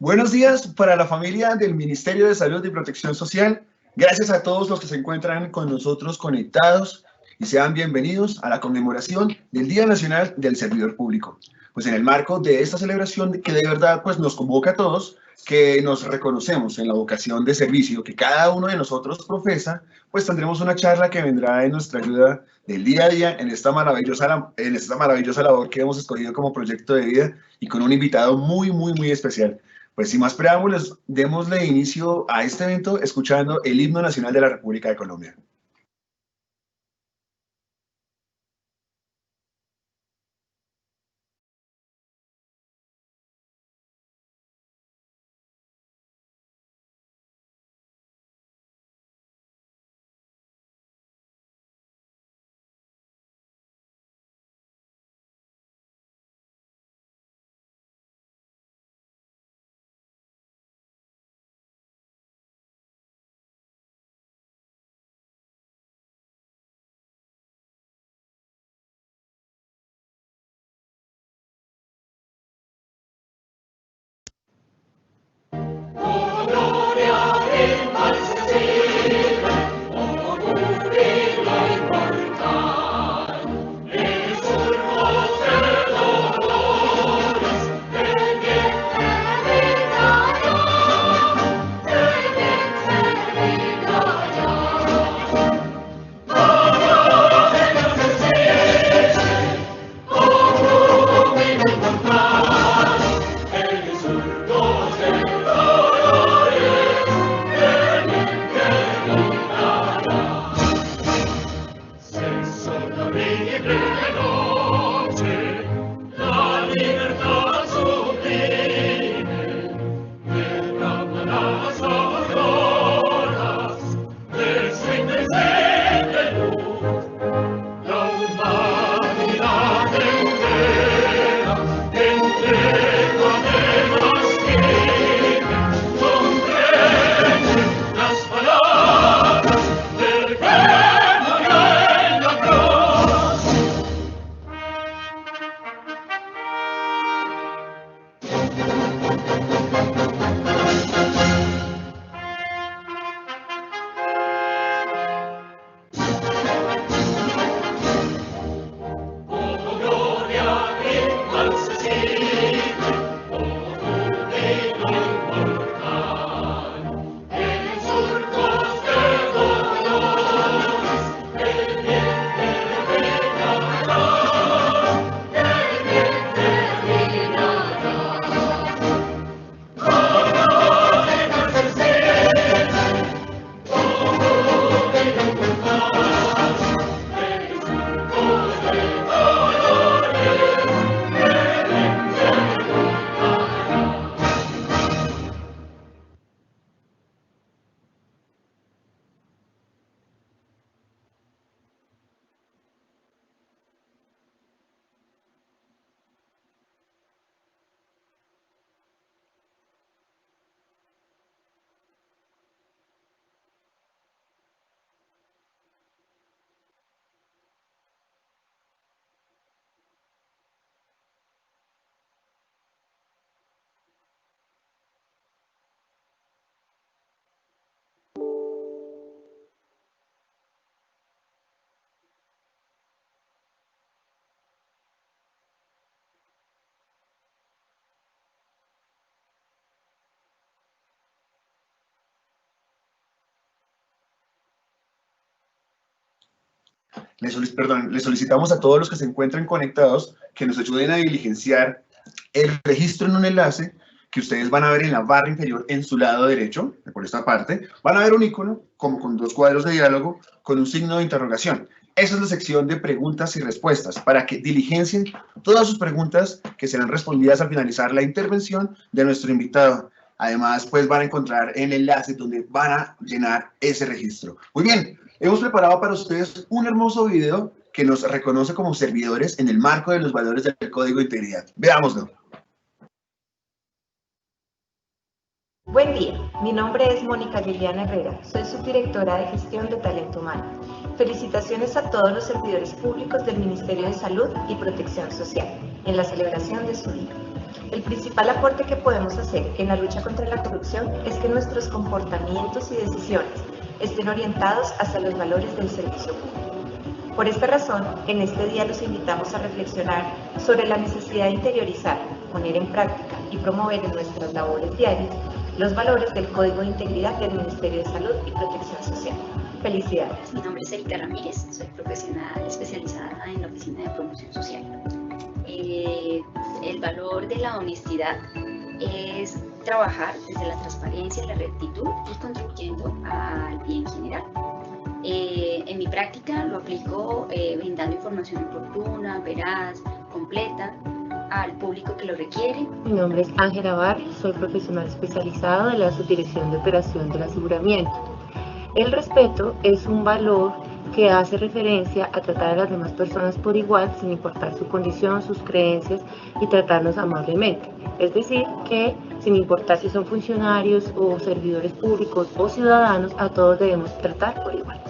Buenos días para la familia del Ministerio de Salud y Protección Social. Gracias a todos los que se encuentran con nosotros conectados y sean bienvenidos a la conmemoración del Día Nacional del Servidor Público. Pues en el marco de esta celebración que de verdad pues nos convoca a todos, que nos reconocemos en la vocación de servicio que cada uno de nosotros profesa, pues tendremos una charla que vendrá en nuestra ayuda del día a día en esta maravillosa labor que hemos escogido como proyecto de vida y con un invitado muy especial. Pues sin más preámbulos, démosle inicio a este evento escuchando el himno nacional de la República de Colombia. Le solicitamos a todos los que se encuentren conectados que nos ayuden a diligenciar el registro en un enlace que ustedes van a ver en la barra inferior en su lado derecho, por esta parte. Van a ver un icono como con dos cuadros de diálogo con un signo de interrogación. Esa es la sección de preguntas y respuestas para que diligencien todas sus preguntas que serán respondidas al finalizar la intervención de nuestro invitado. Además, pues van a encontrar el enlace donde van a llenar ese registro. Muy bien, hemos preparado para ustedes un hermoso video que nos reconoce como servidores en el marco de los valores del Código de Integridad. Veámoslo. Buen día, mi nombre es Mónica Liliana Herrera, soy subdirectora de Gestión de Talento Humano. Felicitaciones a todos los servidores públicos del Ministerio de Salud y Protección Social en la celebración de su día. El principal aporte que podemos hacer en la lucha contra la corrupción es que nuestros comportamientos y decisiones estén orientados hacia los valores del servicio público. Por esta razón, en este día los invitamos a reflexionar sobre la necesidad de interiorizar, poner en práctica y promover en nuestras labores diarias los valores del Código de Integridad del Ministerio de Salud y Protección Social. Felicidades. Mi nombre es Erika Ramírez, soy profesional especializada en la Oficina de Promoción Social. El valor de la honestidad es trabajar desde la transparencia y la rectitud y contribuyendo al bien general. En mi práctica lo aplico brindando información oportuna, veraz, completa al público que lo requiere. Mi nombre es Ángela Barrios, soy profesional especializado de la Subdirección de Operación del Aseguramiento. El respeto es un valor que hace referencia a tratar a las demás personas por igual, sin importar su condición, sus creencias, y tratarnos amablemente. Es decir, que sin importar si son funcionarios o servidores públicos o ciudadanos, a todos debemos tratar por igual.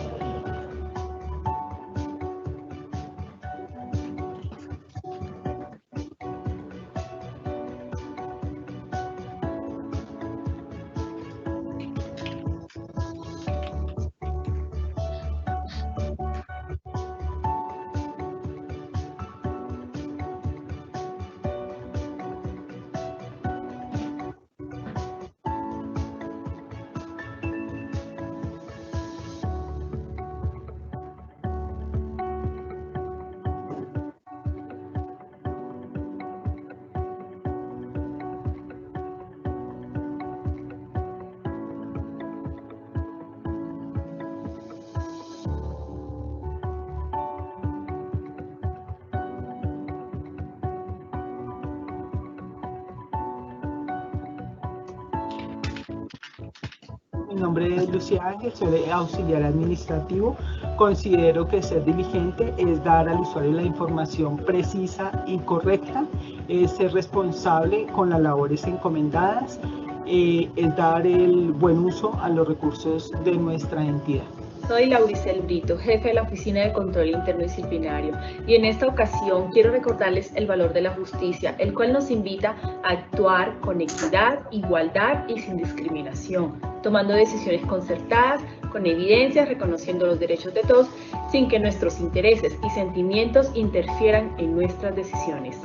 Mi nombre es Lucía Ángel, soy auxiliar administrativo. Considero que ser diligente es dar al usuario la información precisa y correcta, es ser responsable con las labores encomendadas, es dar el buen uso a los recursos de nuestra entidad. Soy Lauricel Brito, jefe de la Oficina de Control Interdisciplinario, y en esta ocasión quiero recordarles el valor de la justicia, el cual nos invita a actuar con equidad, igualdad y sin discriminación, tomando decisiones concertadas, con evidencias, reconociendo los derechos de todos, sin que nuestros intereses y sentimientos interfieran en nuestras decisiones.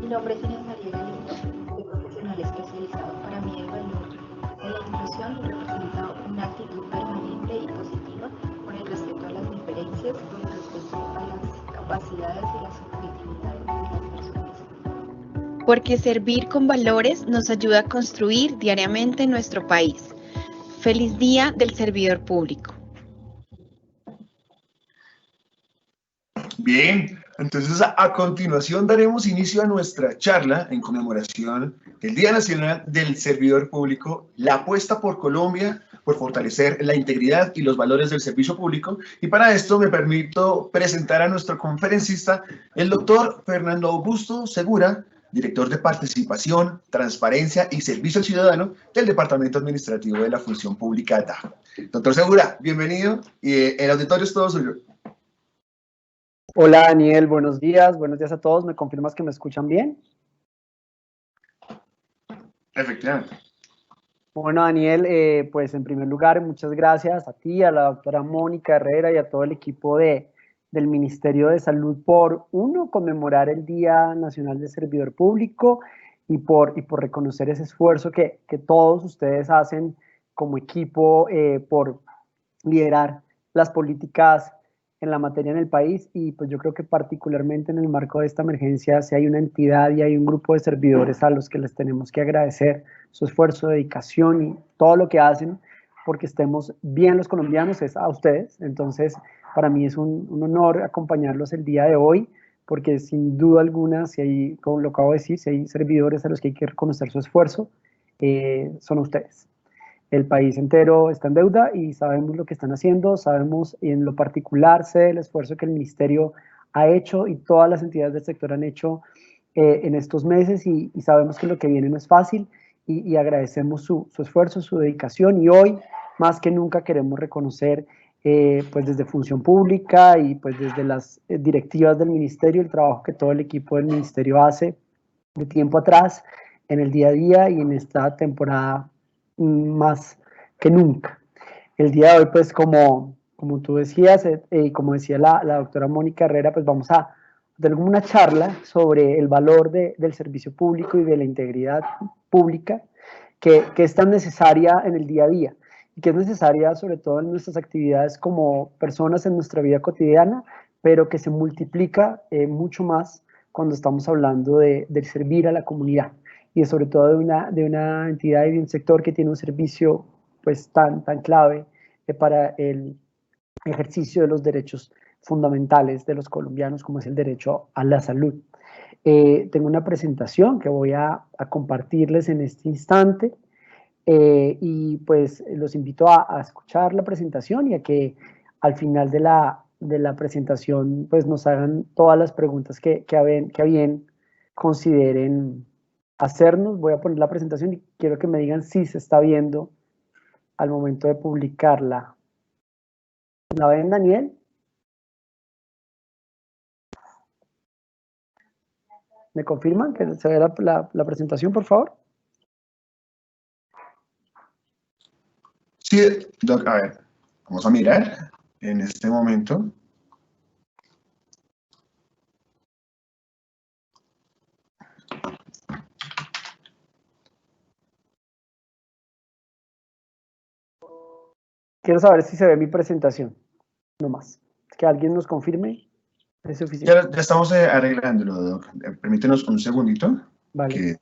Mi nombre es Inés María Galindo, soy profesional especializado. Para mí el valor de la inclusión representa una actitud permanente y positiva con el respeto a las diferencias, con el respeto a las capacidades y las subjetividades de las personas. Porque servir con valores nos ayuda a construir diariamente nuestro país. Feliz Día del Servidor Público. Bien, entonces a continuación daremos inicio a nuestra charla en conmemoración del Día Nacional del Servidor Público, la apuesta por Colombia por fortalecer la integridad y los valores del servicio público. Y para esto me permito presentar a nuestro conferencista, el doctor Fernando Augusto Segura, director de Participación, Transparencia y Servicio al Ciudadano del Departamento Administrativo de la Función Pública DAF. Doctor Segura, bienvenido, y el auditorio es todo suyo. Hola Daniel, buenos días a todos. ¿Me confirmas que me escuchan bien? Efectivamente. Bueno Daniel, pues en primer lugar muchas gracias a ti, a la doctora Mónica Herrera y a todo el equipo del Ministerio de Salud por, uno, conmemorar el Día Nacional del Servidor Público y por reconocer ese esfuerzo que todos ustedes hacen como equipo por liderar las políticas en la materia en el país. Y pues yo creo que particularmente en el marco de esta emergencia, si hay una entidad y hay un grupo de servidores a los que les tenemos que agradecer su esfuerzo, dedicación y todo lo que hacen porque estemos bien los colombianos, es a ustedes. Entonces, para mí es un honor acompañarlos el día de hoy, porque sin duda alguna, si hay, como lo acabo de decir, si hay servidores a los que hay que reconocer su esfuerzo, son ustedes. El país entero está en deuda y sabemos lo que están haciendo, sabemos en lo particular, sé el esfuerzo que el Ministerio ha hecho y todas las entidades del sector han hecho en estos meses y sabemos que lo que viene no es fácil y agradecemos su esfuerzo, su dedicación, y hoy más que nunca queremos reconocer pues desde Función Pública y pues desde las directivas del Ministerio el trabajo que todo el equipo del Ministerio hace de tiempo atrás en el día a día y en esta temporada más que nunca. El día de hoy, pues como tú decías y como decía la doctora Mónica Herrera, pues vamos a tener una charla sobre el valor del servicio público y de la integridad pública que es tan necesaria en el día a día y que es necesaria sobre todo en nuestras actividades como personas en nuestra vida cotidiana, pero que se multiplica mucho más cuando estamos hablando de servir a la comunidad y sobre todo de una entidad y de un sector que tiene un servicio pues tan clave para el ejercicio de los derechos fundamentales de los colombianos, como es el derecho a la salud. Tengo una presentación que voy a compartirles en este instante y pues los invito a escuchar la presentación y a que al final de la presentación pues nos hagan todas las preguntas que a bien consideren hacernos. Voy a poner la presentación y quiero que me digan si se está viendo al momento de publicarla. ¿La ven, Daniel? ¿Me confirman que se ve la presentación, por favor? Sí, Doc, a ver, vamos a mirar en este momento. Quiero saber si se ve mi presentación, no más. Que alguien nos confirme, es suficiente. Ya estamos arreglándolo, Doc. Permítenos un segundito. Vale.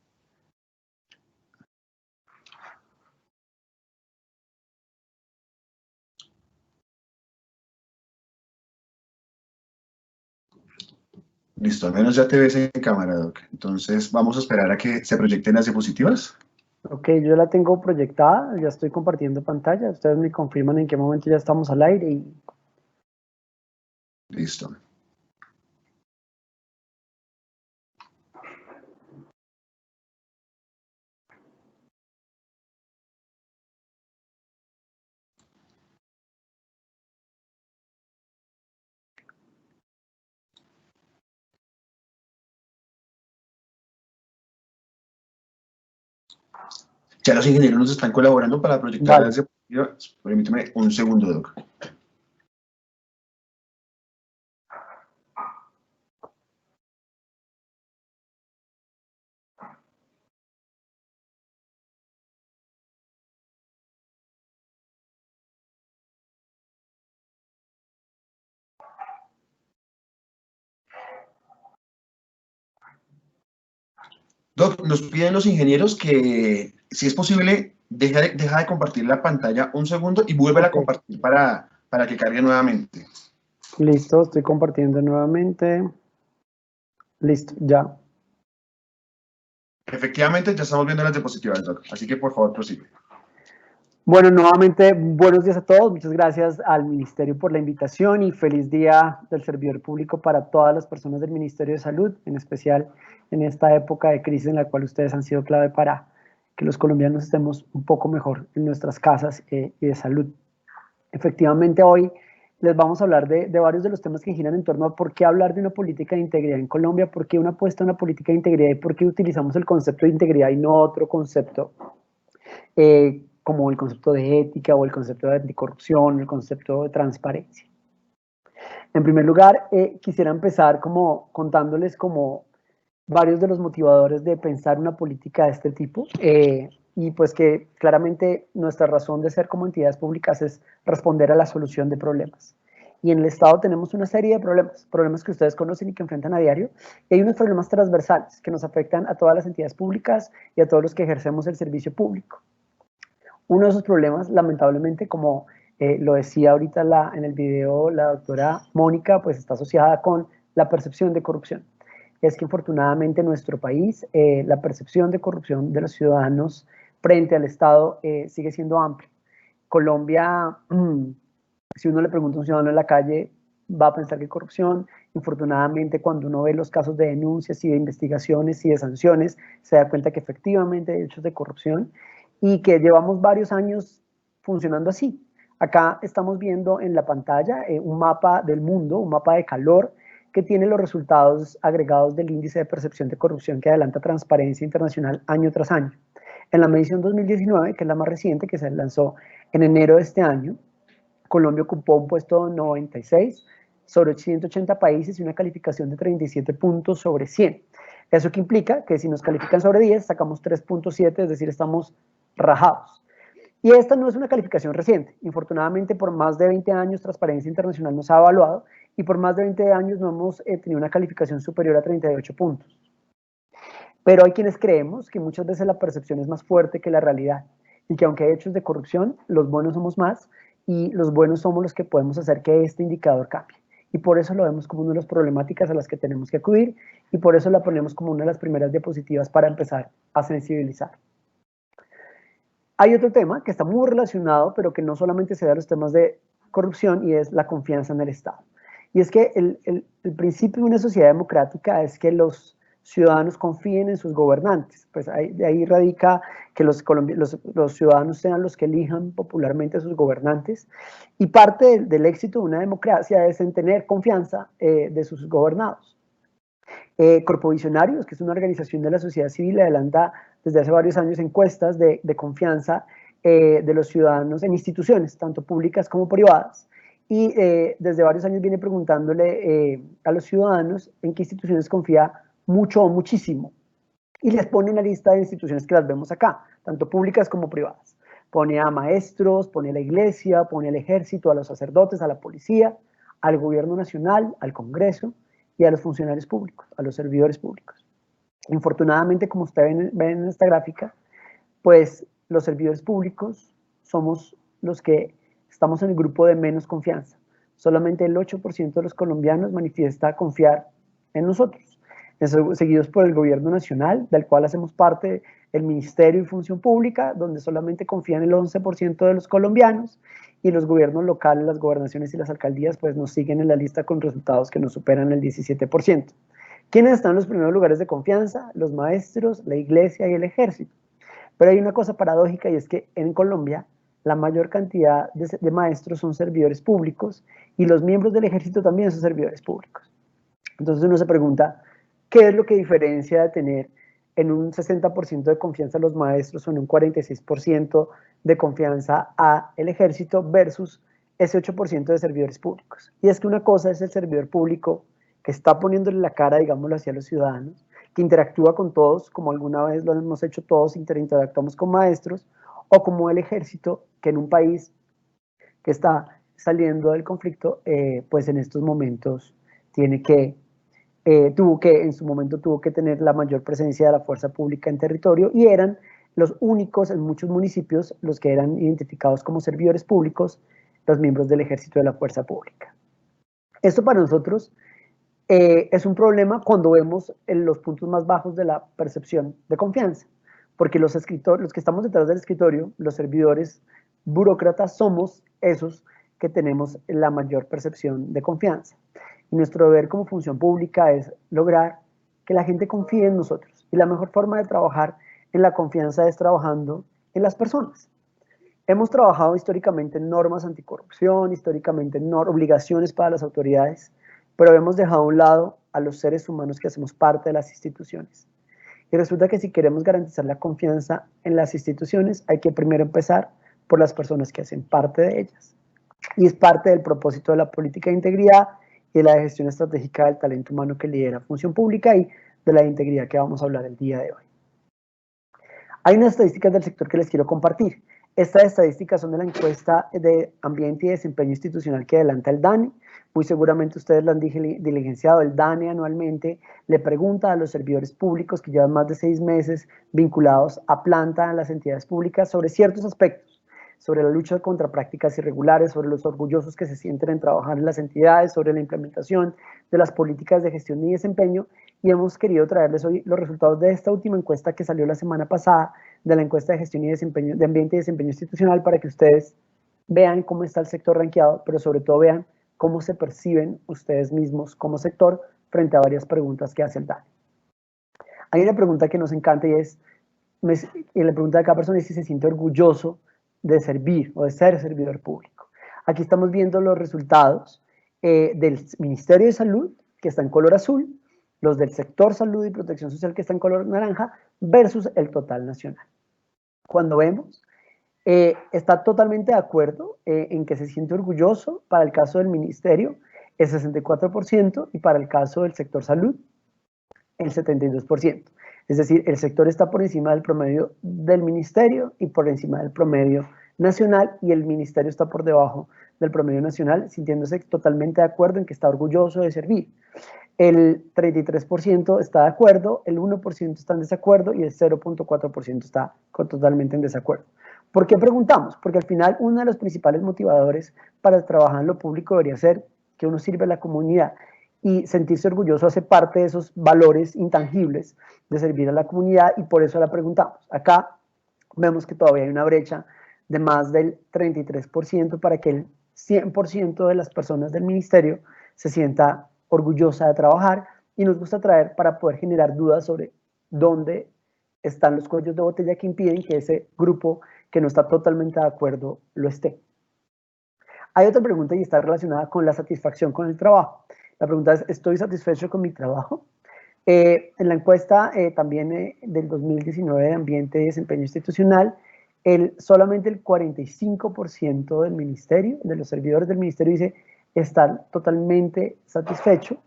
Listo, al menos ya te ves en cámara, Doc. Entonces, vamos a esperar a que se proyecten las diapositivas. Ok, yo la tengo proyectada, ya estoy compartiendo pantalla. Ustedes me confirman en qué momento ya estamos al aire y... Listo. Ya los ingenieros nos están colaborando para proyectar las diapositivas. Permíteme un segundo, Doc. Doc, nos piden los ingenieros que, si es posible, deja de compartir la pantalla un segundo y vuelve a compartir para que cargue nuevamente. Listo, estoy compartiendo nuevamente. Listo, ya. Efectivamente, ya estamos viendo las diapositivas, Doc. Así que, por favor, prosigue. Bueno, nuevamente, buenos días a todos. Muchas gracias al Ministerio por la invitación y feliz día del servidor público para todas las personas del Ministerio de Salud, en especial en esta época de crisis en la cual ustedes han sido clave para que los colombianos estemos un poco mejor en nuestras casas y de salud. Efectivamente, hoy les vamos a hablar de varios de los temas que giran en torno a por qué hablar de una política de integridad en Colombia, por qué una apuesta a una política de integridad y por qué utilizamos el concepto de integridad y no otro concepto como el concepto de ética o el concepto de anticorrupción, el concepto de transparencia. En primer lugar, quisiera empezar como contándoles como varios de los motivadores de pensar una política de este tipo y pues que claramente nuestra razón de ser como entidades públicas es responder a la solución de problemas. Y en el Estado tenemos una serie de problemas que ustedes conocen y que enfrentan a diario, y hay unos problemas transversales que nos afectan a todas las entidades públicas y a todos los que ejercemos el servicio público. Uno de esos problemas, lamentablemente, como lo decía ahorita en el video la doctora Mónica, pues está asociada con la percepción de corrupción. Es que infortunadamente en nuestro país la percepción de corrupción de los ciudadanos frente al Estado sigue siendo amplia. Colombia, si uno le pregunta a un ciudadano en la calle, va a pensar que hay corrupción. Infortunadamente, cuando uno ve los casos de denuncias y de investigaciones y de sanciones, se da cuenta que efectivamente hay hechos de corrupción y que llevamos varios años funcionando así. Acá estamos viendo en la pantalla un mapa del mundo, un mapa de calor que tiene los resultados agregados del índice de percepción de corrupción que adelanta Transparencia Internacional año tras año. En la medición 2019, que es la más reciente, que se lanzó en enero de este año, Colombia ocupó un puesto 96 sobre 180 países y una calificación de 37 puntos sobre 100. ¿Eso que implica? Que si nos califican sobre 10, sacamos 3.7, es decir, estamos rajados. Y esta no es una calificación reciente. Infortunadamente, por más de 20 años, Transparencia Internacional nos ha evaluado y por más de 20 años no hemos tenido una calificación superior a 38 puntos. Pero hay quienes creemos que muchas veces la percepción es más fuerte que la realidad y que aunque hay hechos de corrupción, los buenos somos más y los buenos somos los que podemos hacer que este indicador cambie. Y por eso lo vemos como una de las problemáticas a las que tenemos que acudir y por eso la ponemos como una de las primeras diapositivas para empezar a sensibilizar. Hay otro tema que está muy relacionado, pero que no solamente se da a los temas de corrupción y es la confianza en el Estado. Y es que el principio de una sociedad democrática es que los ciudadanos confíen en sus gobernantes. Pues de ahí radica que los ciudadanos sean los que elijan popularmente a sus gobernantes. Y parte del éxito de una democracia es en tener confianza de sus gobernados. Corpovisionarios, que es una organización de la sociedad civil, adelanta desde hace varios años encuestas de confianza de los ciudadanos en instituciones, tanto públicas como privadas. Y desde varios años viene preguntándole a los ciudadanos en qué instituciones confía mucho o muchísimo. Y les pone una lista de instituciones que las vemos acá, tanto públicas como privadas. Pone a maestros, pone a la iglesia, pone al ejército, a los sacerdotes, a la policía, al gobierno nacional, al Congreso y a los funcionarios públicos, a los servidores públicos. Infortunadamente, como ustedes ven en esta gráfica, pues los servidores públicos somos los que estamos en el grupo de menos confianza. Solamente el 8% de los colombianos manifiesta confiar en nosotros. Seguidos por el gobierno nacional, del cual hacemos parte el Ministerio de Función Pública, donde solamente confían el 11% de los colombianos, y los gobiernos locales, las gobernaciones y las alcaldías, pues nos siguen en la lista con resultados que nos superan el 17%. ¿Quiénes están en los primeros lugares de confianza? Los maestros, la iglesia y el ejército. Pero hay una cosa paradójica y es que en Colombia la mayor cantidad de maestros son servidores públicos y los miembros del ejército también son servidores públicos. Entonces uno se pregunta, ¿qué es lo que diferencia de tener en un 60% de confianza a los maestros o en un 46% de confianza al ejército versus ese 8% de servidores públicos? Y es que una cosa es el servidor público que está poniéndole la cara, digámoslo, hacia los ciudadanos, que interactúa con todos, como alguna vez lo hemos hecho todos, interactuamos con maestros, o como el ejército, que en un país que está saliendo del conflicto, pues en estos momentos en su momento tuvo que tener la mayor presencia de la fuerza pública en territorio y eran los únicos en muchos municipios los que eran identificados como servidores públicos, los miembros del ejército de la fuerza pública. Esto para nosotros es un problema cuando vemos los puntos más bajos de la percepción de confianza, porque los que estamos detrás del escritorio, los servidores burócratas, somos esos que tenemos la mayor percepción de confianza. Y nuestro deber como función pública es lograr que la gente confíe en nosotros. Y la mejor forma de trabajar en la confianza es trabajando en las personas. Hemos trabajado históricamente en normas anticorrupción, históricamente en obligaciones para las autoridades, pero hemos dejado a un lado a los seres humanos que hacemos parte de las instituciones. Y resulta que si queremos garantizar la confianza en las instituciones, hay que primero empezar por las personas que hacen parte de ellas. Y es parte del propósito de la política de integridad y de la gestión estratégica del talento humano que lidera Función Pública y de la integridad que vamos a hablar el día de hoy. Hay unas estadísticas del sector que les quiero compartir. Estas estadísticas son de la encuesta de ambiente y desempeño institucional que adelanta el DANE. Muy seguramente ustedes lo han diligenciado. El DANE anualmente le pregunta a los servidores públicos que llevan más de 6 meses vinculados a planta en las entidades públicas sobre ciertos aspectos, sobre la lucha contra prácticas irregulares, sobre los orgullosos que se sienten en trabajar en las entidades, sobre la implementación de las políticas de gestión y desempeño, y hemos querido traerles hoy los resultados de esta última encuesta que salió la semana pasada, de la encuesta de gestión y desempeño, de ambiente y desempeño institucional, para que ustedes vean cómo está el sector rankeado, pero sobre todo vean cómo se perciben ustedes mismos como sector frente a varias preguntas que hace el DANE. Hay una pregunta que nos encanta y la pregunta de cada persona es si se siente orgulloso de servir o de ser servidor público. Aquí estamos viendo los resultados del Ministerio de Salud que está en color azul, los del sector salud y protección social, que está en color naranja, versus el total nacional. Cuando vemos, está totalmente de acuerdo en que se siente orgulloso para el caso del ministerio, el 64%, y para el caso del sector salud, el 72%. Es decir, el sector está por encima del promedio del ministerio y por encima del promedio nacional, y el ministerio está por debajo del promedio nacional, sintiéndose totalmente de acuerdo en que está orgulloso de servir. El 33% está de acuerdo, el 1% está en desacuerdo y el 0.4% está totalmente en desacuerdo. ¿Por qué preguntamos? Porque al final uno de los principales motivadores para trabajar en lo público debería ser que uno sirve a la comunidad, y sentirse orgulloso hace parte de esos valores intangibles de servir a la comunidad, y por eso la preguntamos. Acá vemos que todavía hay una brecha de más del 33% para que el 100% de las personas del ministerio se sienta orgullosa de trabajar, y nos gusta traer para poder generar dudas sobre dónde están los cuellos de botella que impiden que ese grupo que no está totalmente de acuerdo lo esté. Hay otra pregunta y está relacionada con la satisfacción con el trabajo. La pregunta es, ¿estoy satisfecho con mi trabajo? En la encuesta también del 2019 de Ambiente y Desempeño Institucional, solamente el 45% del ministerio, de los servidores del ministerio, dice estar totalmente satisfecho,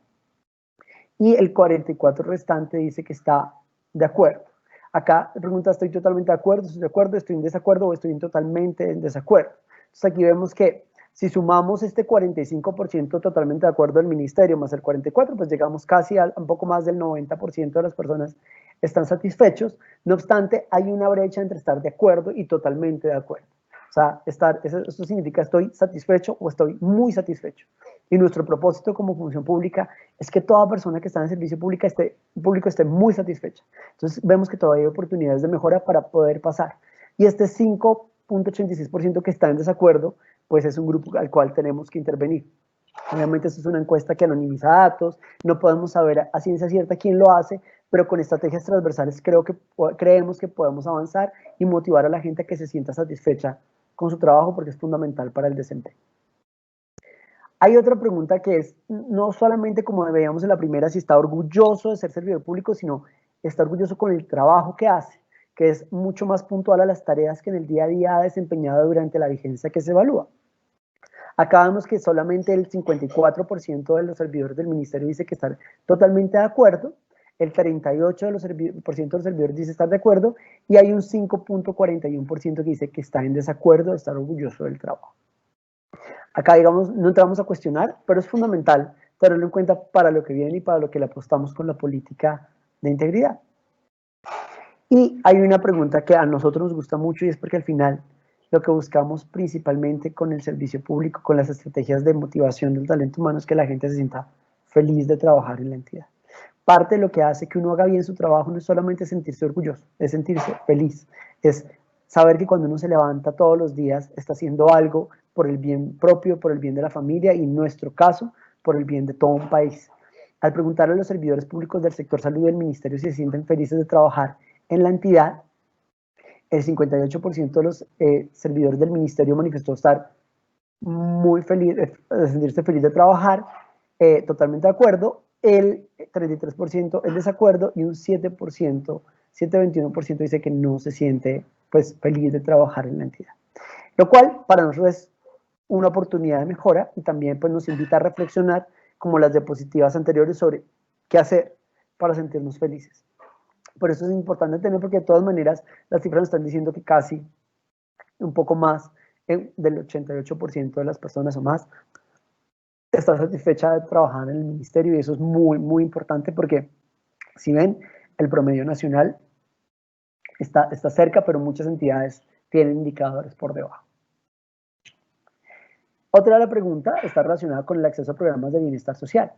y el 44% restante dice que está de acuerdo. Acá la pregunta, ¿estoy totalmente de acuerdo? ¿Estoy en desacuerdo o estoy totalmente en desacuerdo? Entonces aquí vemos que si sumamos este 45% totalmente de acuerdo del ministerio más el 44%, pues llegamos casi a un poco más del 90% de las personas están satisfechos. No obstante, hay una brecha entre estar de acuerdo y totalmente de acuerdo. O sea, esto significa estoy satisfecho o estoy muy satisfecho. Y nuestro propósito como función pública es que toda persona que está en servicio público esté muy satisfecha. Entonces vemos que todavía hay oportunidades de mejora para poder pasar. Y este 5.86% que está en desacuerdo, pues es un grupo al cual tenemos que intervenir. Obviamente esto es una encuesta que anonimiza datos, no podemos saber a ciencia cierta quién lo hace, pero con estrategias transversales creemos que podemos avanzar y motivar a la gente a que se sienta satisfecha con su trabajo, porque es fundamental para el desempeño. Hay otra pregunta que es, no solamente como veíamos en la primera, si está orgulloso de ser servidor público, sino está orgulloso con el trabajo que hace, que es mucho más puntual a las tareas que en el día a día ha desempeñado durante la vigencia que se evalúa. Acá vemos que solamente el 54% de los servidores del ministerio dice que están totalmente de acuerdo, el 38% de los servidores dice estar de acuerdo, y hay un 5.41% que dice que está en desacuerdo de estar orgulloso del trabajo. Acá, digamos, no entramos a cuestionar, pero es fundamental tenerlo en cuenta para lo que viene y para lo que le apostamos con la política de integridad. Y hay una pregunta que a nosotros nos gusta mucho, y es porque al final lo que buscamos principalmente con el servicio público, con las estrategias de motivación del talento humano, es que la gente se sienta feliz de trabajar en la entidad. Parte de lo que hace que uno haga bien su trabajo no es solamente sentirse orgulloso, es sentirse feliz, es saber que cuando uno se levanta todos los días está haciendo algo por el bien propio, por el bien de la familia y en nuestro caso, por el bien de todo un país. Al preguntarle a los servidores públicos del sector salud del ministerio si se sienten felices de trabajar en la entidad, el 58% de los servidores del ministerio manifestó estar muy feliz, de sentirse feliz de trabajar, totalmente de acuerdo, el 33% en desacuerdo y un 7.21% dice que no se siente pues, feliz de trabajar en la entidad. Lo cual para nosotros es una oportunidad de mejora y también pues, nos invita a reflexionar como las diapositivas anteriores sobre qué hacer para sentirnos felices. Por eso es importante tener, porque de todas maneras las cifras nos están diciendo que casi un poco más del 88% de las personas o más está satisfecha de trabajar en el ministerio, y eso es muy, muy importante porque si ven, el promedio nacional está cerca, pero muchas entidades tienen indicadores por debajo. Otra de la pregunta está relacionada con el acceso a programas de bienestar social.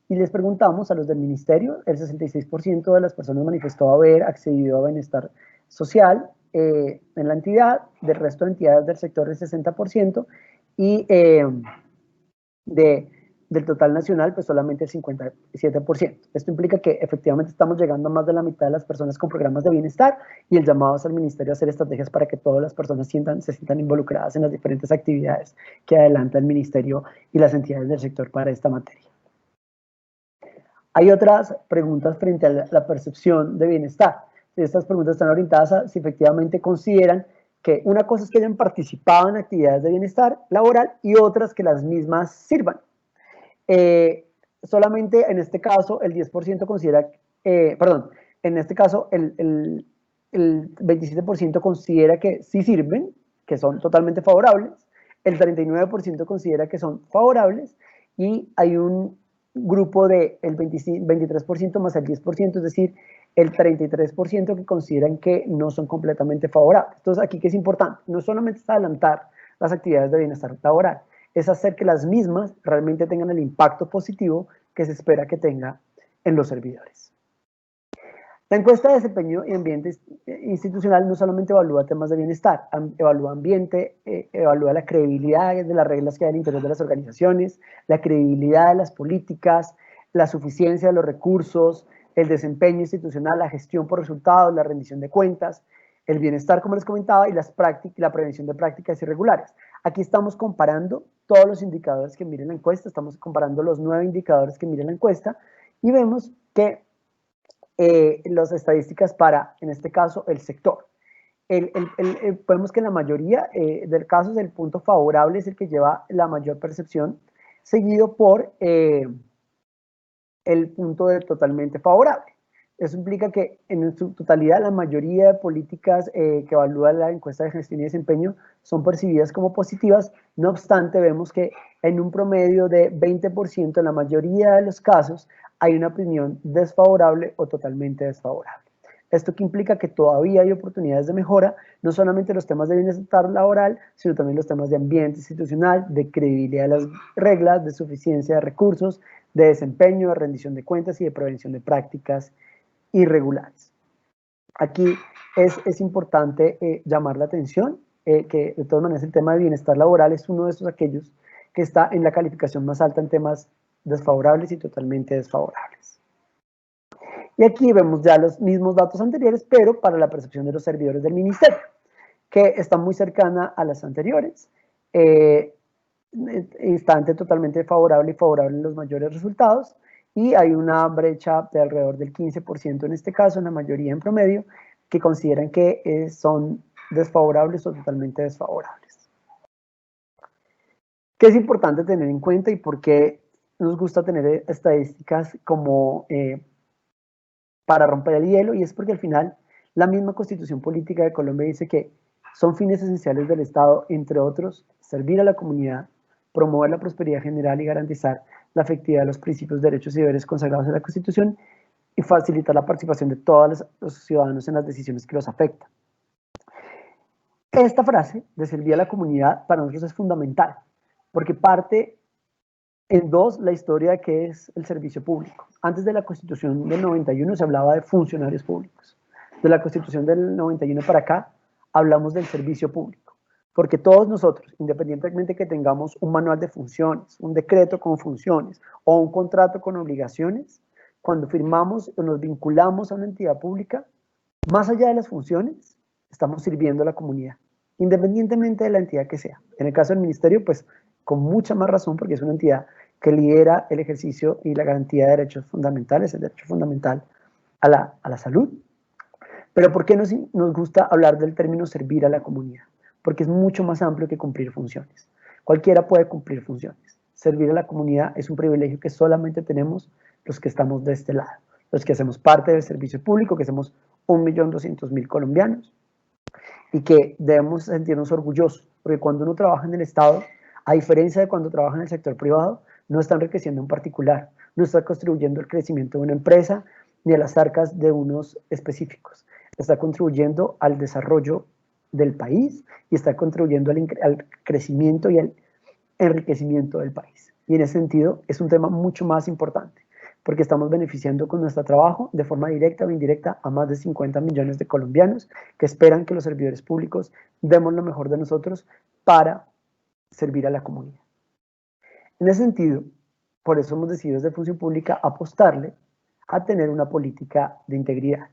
Y les preguntamos a los del ministerio, el 66% de las personas manifestó haber accedido a bienestar social en la entidad, del resto de entidades del sector el 60%, y del total nacional pues solamente el 57%. Esto implica que efectivamente estamos llegando a más de la mitad de las personas con programas de bienestar, y el llamado es al ministerio a hacer estrategias para que todas las personas se sientan involucradas en las diferentes actividades que adelanta el ministerio y las entidades del sector para esta materia. Hay otras preguntas frente a la percepción de bienestar. Estas preguntas están orientadas a si efectivamente consideran que una cosa es que hayan participado en actividades de bienestar laboral y otras que las mismas sirvan. Solamente en este caso el 10% considera, en este caso el 27% considera que sí sirven, que son totalmente favorables, el 39% considera que son favorables y hay un grupo del 23% más el 10%, es decir, el 33% que consideran que no son completamente favorables. Entonces, aquí que es importante, no solamente es adelantar las actividades de bienestar laboral, es hacer que las mismas realmente tengan el impacto positivo que se espera que tenga en los servidores. La encuesta de desempeño y ambiente institucional no solamente evalúa temas de bienestar, evalúa ambiente, evalúa la credibilidad de las reglas que hay al interior de las organizaciones, la credibilidad de las políticas, la suficiencia de los recursos, el desempeño institucional, la gestión por resultados, la rendición de cuentas, el bienestar, como les comentaba, y la prevención de prácticas irregulares. Aquí estamos comparando todos los indicadores que miren la encuesta, estamos comparando los 9 indicadores que miren la encuesta y vemos que las estadísticas para, en este caso, el sector. Vemos que en la mayoría de casos el punto favorable es el que lleva la mayor percepción, seguido por el punto de totalmente favorable. Eso implica que en su totalidad la mayoría de políticas que evalúa la encuesta de gestión y desempeño son percibidas como positivas, no obstante vemos que en un promedio de 20% en la mayoría de los casos hay una opinión desfavorable o totalmente desfavorable. Esto que implica que todavía hay oportunidades de mejora, no solamente los temas de bienestar laboral, sino también los temas de ambiente institucional, de credibilidad de las reglas, de suficiencia de recursos, de desempeño, de rendición de cuentas y de prevención de prácticas irregulares. Aquí es importante llamar la atención que de todas maneras el tema de bienestar laboral es uno de esos aquellos que está en la calificación más alta en temas desfavorables y totalmente desfavorables. Y aquí vemos ya los mismos datos anteriores, pero para la percepción de los servidores del ministerio, que está muy cercana a las anteriores. Está entre totalmente favorable y favorable en los mayores resultados, y hay una brecha de alrededor del 15% en este caso, en la mayoría en promedio, que consideran que son desfavorables o totalmente desfavorables. ¿Qué es importante tener en cuenta y por qué nos gusta tener estadísticas como para romper el hielo? Y es porque al final la misma Constitución Política de Colombia dice que son fines esenciales del Estado, entre otros, servir a la comunidad, promover la prosperidad general y garantizar la efectividad de los principios, derechos y deberes consagrados en la Constitución y facilitar la participación de todos los ciudadanos en las decisiones que los afectan. Esta frase de servir a la comunidad para nosotros es fundamental, porque parte en dos la historia de qué es el servicio público. Antes de la Constitución del 91 se hablaba de funcionarios públicos. De la Constitución del 91 para acá hablamos del servicio público. Porque todos nosotros, independientemente que tengamos un manual de funciones, un decreto con funciones o un contrato con obligaciones, cuando firmamos o nos vinculamos a una entidad pública, más allá de las funciones, estamos sirviendo a la comunidad, independientemente de la entidad que sea. En el caso del ministerio, pues con mucha más razón, porque es una entidad que lidera el ejercicio y la garantía de derechos fundamentales, el derecho fundamental a la salud. Pero ¿por qué nos gusta hablar del término servir a la comunidad? Porque es mucho más amplio que cumplir funciones. Cualquiera puede cumplir funciones. Servir a la comunidad es un privilegio que solamente tenemos los que estamos de este lado, los que hacemos parte del servicio público, que somos 1.200.000 colombianos, y que debemos sentirnos orgullosos, porque cuando uno trabaja en el Estado, a diferencia de cuando trabaja en el sector privado, no está enriqueciendo en particular, no está contribuyendo al crecimiento de una empresa ni a las arcas de unos específicos, está contribuyendo al desarrollo del país y está contribuyendo al crecimiento y al enriquecimiento del país. Y en ese sentido es un tema mucho más importante, porque estamos beneficiando con nuestro trabajo de forma directa o indirecta a más de 50 millones de colombianos que esperan que los servidores públicos demos lo mejor de nosotros para servir a la comunidad. En ese sentido, por eso hemos decidido desde Función Pública apostarle a tener una política de integridad.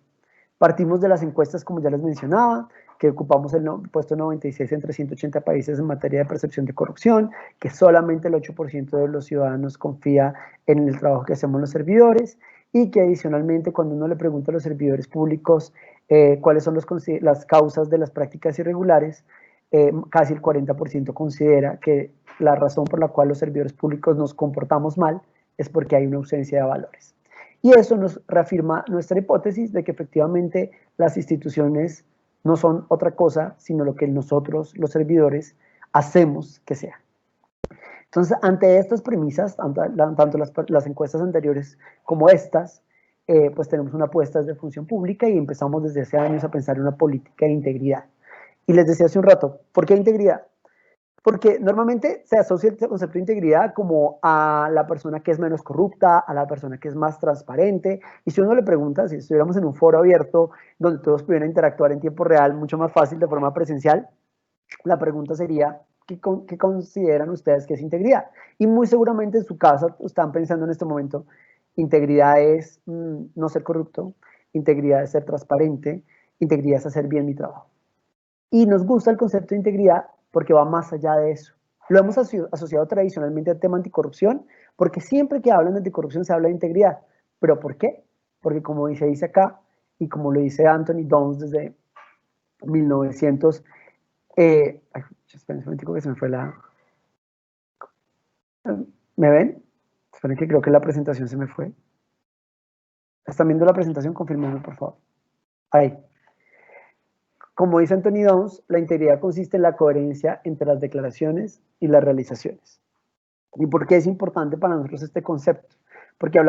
Partimos de las encuestas, como ya les mencionaba, que ocupamos el puesto 96 entre 180 países en materia de percepción de corrupción, que solamente el 8% de los ciudadanos confía en el trabajo que hacemos los servidores, y que adicionalmente cuando uno le pregunta a los servidores públicos cuáles son las causas de las prácticas irregulares, casi el 40% considera que la razón por la cual los servidores públicos nos comportamos mal es porque hay una ausencia de valores. Y eso nos reafirma nuestra hipótesis de que efectivamente las instituciones no son otra cosa sino lo que nosotros, los servidores, hacemos que sean. Entonces, ante estas premisas, tanto las encuestas anteriores como estas, pues tenemos una apuesta desde función pública y empezamos desde hace años a pensar en una política de integridad. Y les decía hace un rato, ¿por qué integridad? Porque normalmente se asocia el concepto de integridad como a la persona que es menos corrupta, a la persona que es más transparente. Y si uno le pregunta, si estuviéramos en un foro abierto donde todos pudieran interactuar en tiempo real, mucho más fácil de forma presencial, la pregunta sería, ¿qué consideran ustedes que es integridad? Y muy seguramente en su casa están pensando en este momento, integridad es no ser corrupto, integridad es ser transparente, integridad es hacer bien mi trabajo. Y nos gusta el concepto de integridad porque va más allá de eso. Lo hemos asociado tradicionalmente al tema anticorrupción, porque siempre que hablan de anticorrupción se habla de integridad. ¿Pero por qué? Porque como se dice acá, y como lo dice Anthony Downs desde 1900, esperen un momentico que se me fue la... ¿Me ven? Esperen que creo que la presentación se me fue. ¿Están viendo la presentación? Confírmenme, por favor. Ahí. Como dice Anthony Downs, la integridad consiste en la coherencia entre las declaraciones y las realizaciones. ¿Y por qué es importante para nosotros este concepto? Porque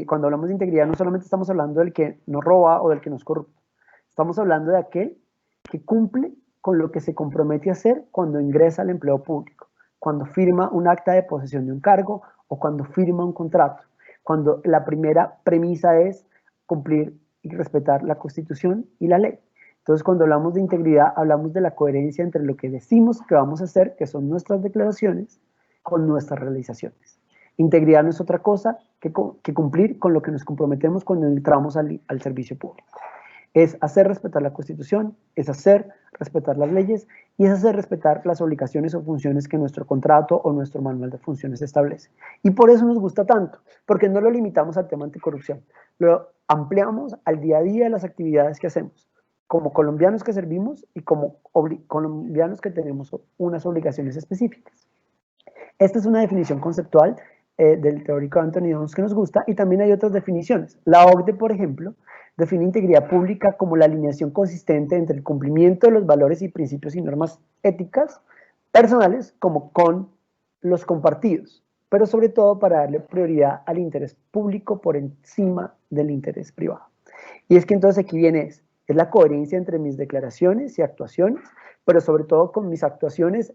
cuando hablamos de integridad no solamente estamos hablando del que nos roba o del que nos corrupta. Estamos hablando de aquel que cumple con lo que se compromete a hacer cuando ingresa al empleo público, cuando firma un acta de posesión de un cargo o cuando firma un contrato, cuando la primera premisa es cumplir y respetar la Constitución y la ley. Entonces, cuando hablamos de integridad, hablamos de la coherencia entre lo que decimos que vamos a hacer, que son nuestras declaraciones, con nuestras realizaciones. Integridad no es otra cosa que cumplir con lo que nos comprometemos cuando entramos al servicio público. Es hacer respetar la Constitución, es hacer respetar las leyes y es hacer respetar las obligaciones o funciones que nuestro contrato o nuestro manual de funciones establece. Y por eso nos gusta tanto, porque no lo limitamos al tema anticorrupción, lo ampliamos al día a día de las actividades que hacemos, como colombianos que servimos y como colombianos que tenemos unas obligaciones específicas. Esta es una definición conceptual del teórico Anthony Downs que nos gusta, y también hay otras definiciones. La OCDE, por ejemplo, define integridad pública como la alineación consistente entre el cumplimiento de los valores y principios y normas éticas personales como con los compartidos, pero sobre todo para darle prioridad al interés público por encima del interés privado. Y es que entonces aquí es la coherencia entre mis declaraciones y actuaciones, pero sobre todo con mis actuaciones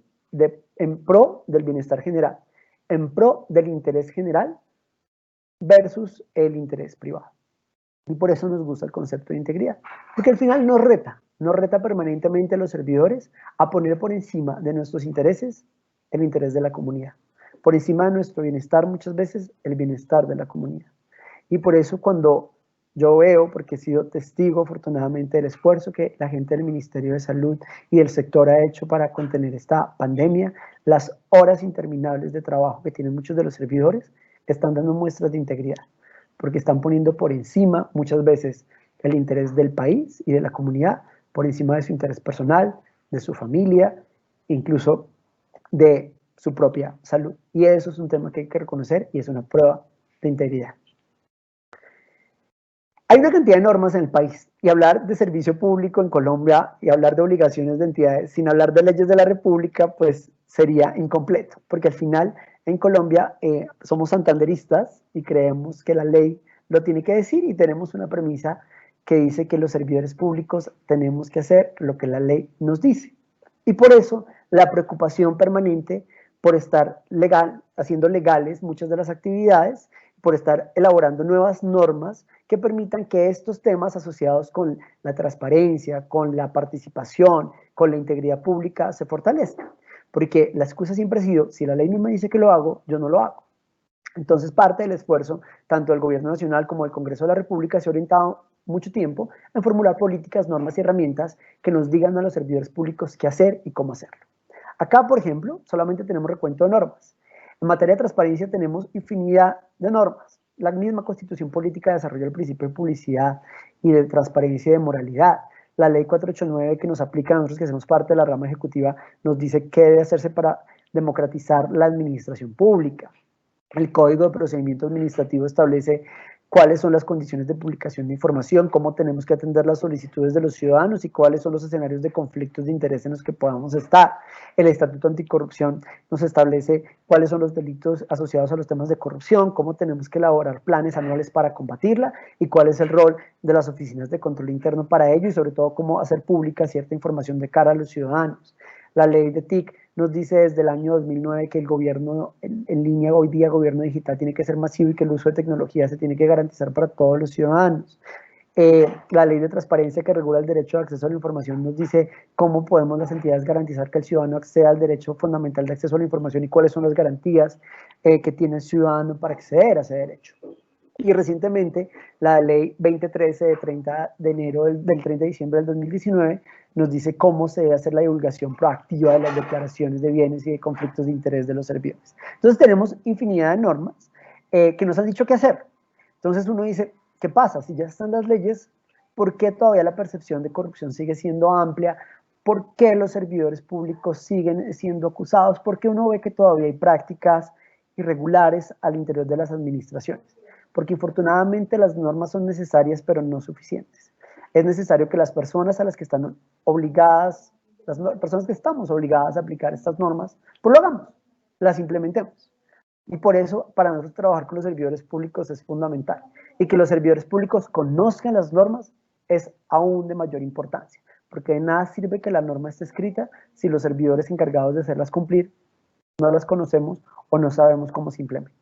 en pro del bienestar general, en pro del interés general versus el interés privado. Y por eso nos gusta el concepto de integridad, porque al final nos reta permanentemente a los servidores a poner por encima de nuestros intereses el interés de la comunidad, por encima de nuestro bienestar muchas veces el bienestar de la comunidad. Y por eso cuando yo veo, porque he sido testigo afortunadamente del esfuerzo que la gente del Ministerio de Salud y del sector ha hecho para contener esta pandemia, las horas interminables de trabajo que tienen muchos de los servidores están dando muestras de integridad, porque están poniendo por encima muchas veces el interés del país y de la comunidad, por encima de su interés personal, de su familia, incluso de su propia salud. Y eso es un tema que hay que reconocer y es una prueba de integridad. Hay una cantidad de normas en el país, y hablar de servicio público en Colombia y hablar de obligaciones de entidades sin hablar de leyes de la República, pues sería incompleto, porque al final en Colombia somos santanderistas y creemos que la ley lo tiene que decir, y tenemos una premisa que dice que los servidores públicos tenemos que hacer lo que la ley nos dice. Y por eso la preocupación permanente por estar haciendo legales muchas de las actividades, por estar elaborando nuevas normas que permitan que estos temas asociados con la transparencia, con la participación, con la integridad pública se fortalezcan. Porque la excusa siempre ha sido, si la ley no me dice que lo hago, yo no lo hago. Entonces parte del esfuerzo, tanto del Gobierno Nacional como del Congreso de la República, se ha orientado mucho tiempo en formular políticas, normas y herramientas que nos digan a los servidores públicos qué hacer y cómo hacerlo. Acá, por ejemplo, solamente tenemos recuento de normas. En materia de transparencia tenemos infinidad de normas. la misma Constitución Política desarrolla el principio de publicidad y de transparencia y de moralidad. La ley 489 que nos aplica a nosotros que hacemos parte de la rama ejecutiva nos dice qué debe hacerse para democratizar la administración pública. El Código de Procedimiento Administrativo establece cuáles son las condiciones de publicación de información, cómo tenemos que atender las solicitudes de los ciudadanos y cuáles son los escenarios de conflictos de interés en los que podamos estar. El Estatuto Anticorrupción nos establece cuáles son los delitos asociados a los temas de corrupción, cómo tenemos que elaborar planes anuales para combatirla y cuál es el rol de las oficinas de control interno para ello y sobre todo cómo hacer pública cierta información de cara a los ciudadanos. La ley de TIC nos dice desde el año 2009 que el gobierno en línea, hoy día gobierno digital, tiene que ser masivo y que el uso de tecnología se tiene que garantizar para todos los ciudadanos. La ley de transparencia que regula el derecho de acceso a la información nos dice cómo podemos las entidades garantizar que el ciudadano acceda al derecho fundamental de acceso a la información y cuáles son las garantías que tiene el ciudadano para acceder a ese derecho. Y recientemente la ley 2013 de 30 de enero del 30 de diciembre del 2019 nos dice cómo se debe hacer la divulgación proactiva de las declaraciones de bienes y de conflictos de interés de los servidores. Entonces tenemos infinidad de normas que nos han dicho qué hacer. Entonces uno dice, ¿qué pasa? Si ya están las leyes, ¿por qué todavía la percepción de corrupción sigue siendo amplia? ¿Por qué los servidores públicos siguen siendo acusados? ¿Por qué uno ve que todavía hay prácticas irregulares al interior de las administraciones? Porque infortunadamente las normas son necesarias, pero no suficientes. Es necesario que las personas a las que están obligadas, las personas que estamos obligadas a aplicar estas normas, pues lo hagamos, las implementemos. Y por eso, para nosotros trabajar con los servidores públicos es fundamental. Y que los servidores públicos conozcan las normas es aún de mayor importancia, porque de nada sirve que la norma esté escrita si los servidores encargados de hacerlas cumplir no las conocemos o no sabemos cómo se implementan.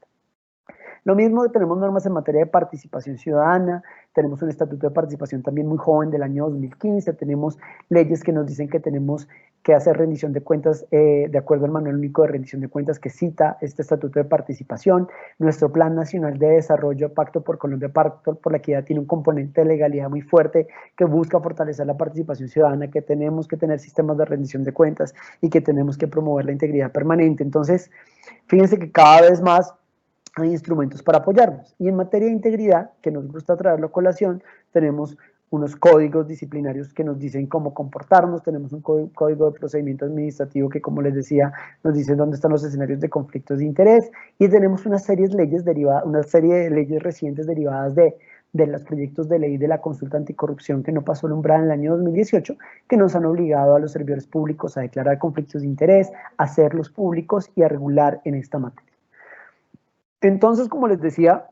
Lo mismo, tenemos normas en materia de participación ciudadana, tenemos un estatuto de participación también muy joven del año 2015, tenemos leyes que nos dicen que tenemos que hacer rendición de cuentas de acuerdo al Manual Único de Rendición de Cuentas que cita este estatuto de participación. Nuestro Plan Nacional de Desarrollo, Pacto por Colombia, Pacto por la Equidad, tiene un componente de legalidad muy fuerte que busca fortalecer la participación ciudadana, que tenemos que tener sistemas de rendición de cuentas y que tenemos que promover la integridad permanente. Entonces, fíjense que cada vez más hay instrumentos para apoyarnos. Y en materia de integridad, que nos gusta traerlo a colación, tenemos unos códigos disciplinarios que nos dicen cómo comportarnos, tenemos un código de procedimiento administrativo que, como les decía, nos dice dónde están los escenarios de conflictos de interés, y tenemos una serie de leyes recientes derivadas de los proyectos de ley de la consulta anticorrupción que no pasó el umbral en el año 2018, que nos han obligado a los servidores públicos a declarar conflictos de interés, a hacerlos públicos y a regular en esta materia. Entonces, como les decía,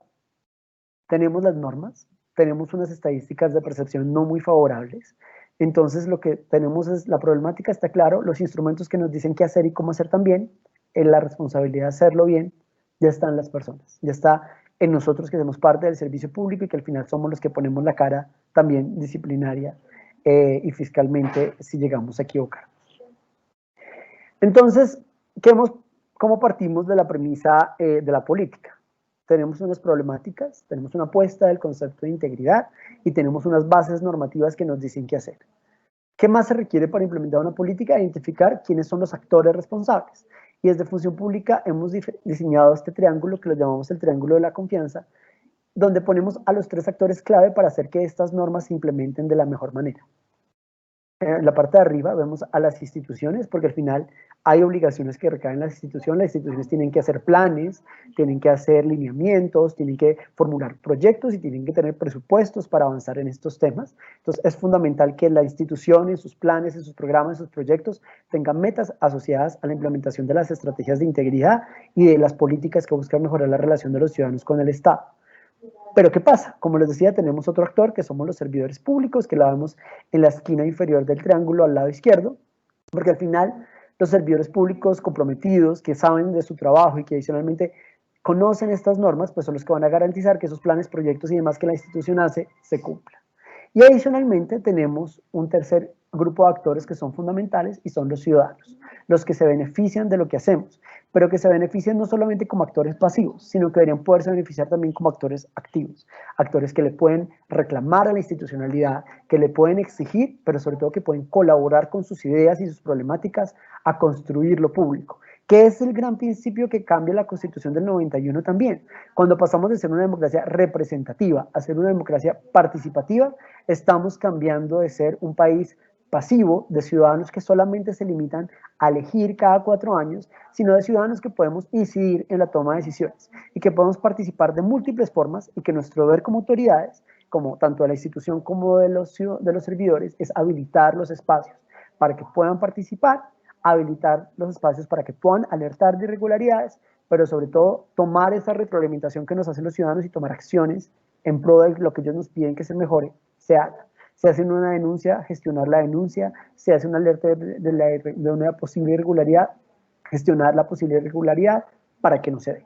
tenemos las normas, tenemos unas estadísticas de percepción no muy favorables. Entonces, lo que tenemos es, la problemática está claro, los instrumentos que nos dicen qué hacer y cómo hacer también, en la responsabilidad de hacerlo bien, ya están las personas, ya está en nosotros que somos parte del servicio público y que al final somos los que ponemos la cara también disciplinaria y fiscalmente si llegamos a equivocarnos. Entonces, ¿cómo partimos de la premisa de la política? Tenemos unas problemáticas, tenemos una apuesta del concepto de integridad y tenemos unas bases normativas que nos dicen qué hacer. ¿Qué más se requiere para implementar una política? Identificar quiénes son los actores responsables. Y desde Función Pública hemos diseñado este triángulo que lo llamamos el triángulo de la confianza, donde ponemos a los 3 actores clave para hacer que estas normas se implementen de la mejor manera. En la parte de arriba vemos a las instituciones, porque al final hay obligaciones que recaen en las instituciones tienen que hacer planes, tienen que hacer lineamientos, tienen que formular proyectos y tienen que tener presupuestos para avanzar en estos temas. Entonces es fundamental que la institución en sus planes, en sus programas, en sus proyectos tengan metas asociadas a la implementación de las estrategias de integridad y de las políticas que buscan mejorar la relación de los ciudadanos con el Estado. Pero ¿qué pasa? Como les decía, tenemos otro actor que somos los servidores públicos, que la vemos en la esquina inferior del triángulo al lado izquierdo, porque al final los servidores públicos comprometidos, que saben de su trabajo y que adicionalmente conocen estas normas, pues son los que van a garantizar que esos planes, proyectos y demás que la institución hace, se cumplan. Y adicionalmente tenemos un tercer grupo de actores que son fundamentales y son los ciudadanos, los que se benefician de lo que hacemos, pero que se benefician no solamente como actores pasivos, sino que deberían poderse beneficiar también como actores activos, actores que le pueden reclamar a la institucionalidad, que le pueden exigir, pero sobre todo que pueden colaborar con sus ideas y sus problemáticas a construir lo público, ¿Qué es el gran principio que cambia la Constitución del 91 también? Cuando pasamos de ser una democracia representativa a ser una democracia participativa, estamos cambiando de ser un país pasivo de ciudadanos que solamente se limitan a elegir cada 4 años, sino de ciudadanos que podemos incidir en la toma de decisiones y que podemos participar de múltiples formas y que nuestro deber como autoridades, como tanto de la institución como de los servidores, es habilitar los espacios para que puedan participar, habilitar los espacios para que puedan alertar de irregularidades, pero sobre todo tomar esa retroalimentación que nos hacen los ciudadanos y tomar acciones en pro de lo que ellos nos piden que se mejore, se haga. Se hace una denuncia, gestionar la denuncia, se hace una alerta de una posible irregularidad, gestionar la posible irregularidad para que no se dé.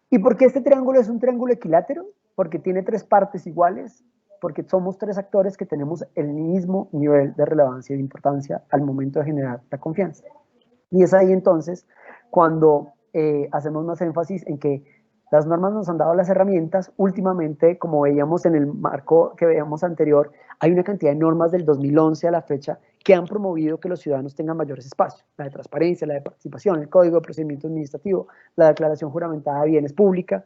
¿Y por qué este triángulo es un triángulo equilátero? Porque tiene 3 partes iguales, porque somos 3 actores que tenemos el mismo nivel de relevancia y de importancia al momento de generar la confianza. Y es ahí entonces cuando hacemos más énfasis en que las normas nos han dado las herramientas. Últimamente, como veíamos en el marco que veíamos anterior, hay una cantidad de normas del 2011 a la fecha que han promovido que los ciudadanos tengan mayores espacios. La de transparencia, la de participación, el Código de Procedimiento Administrativo, la declaración juramentada de bienes pública.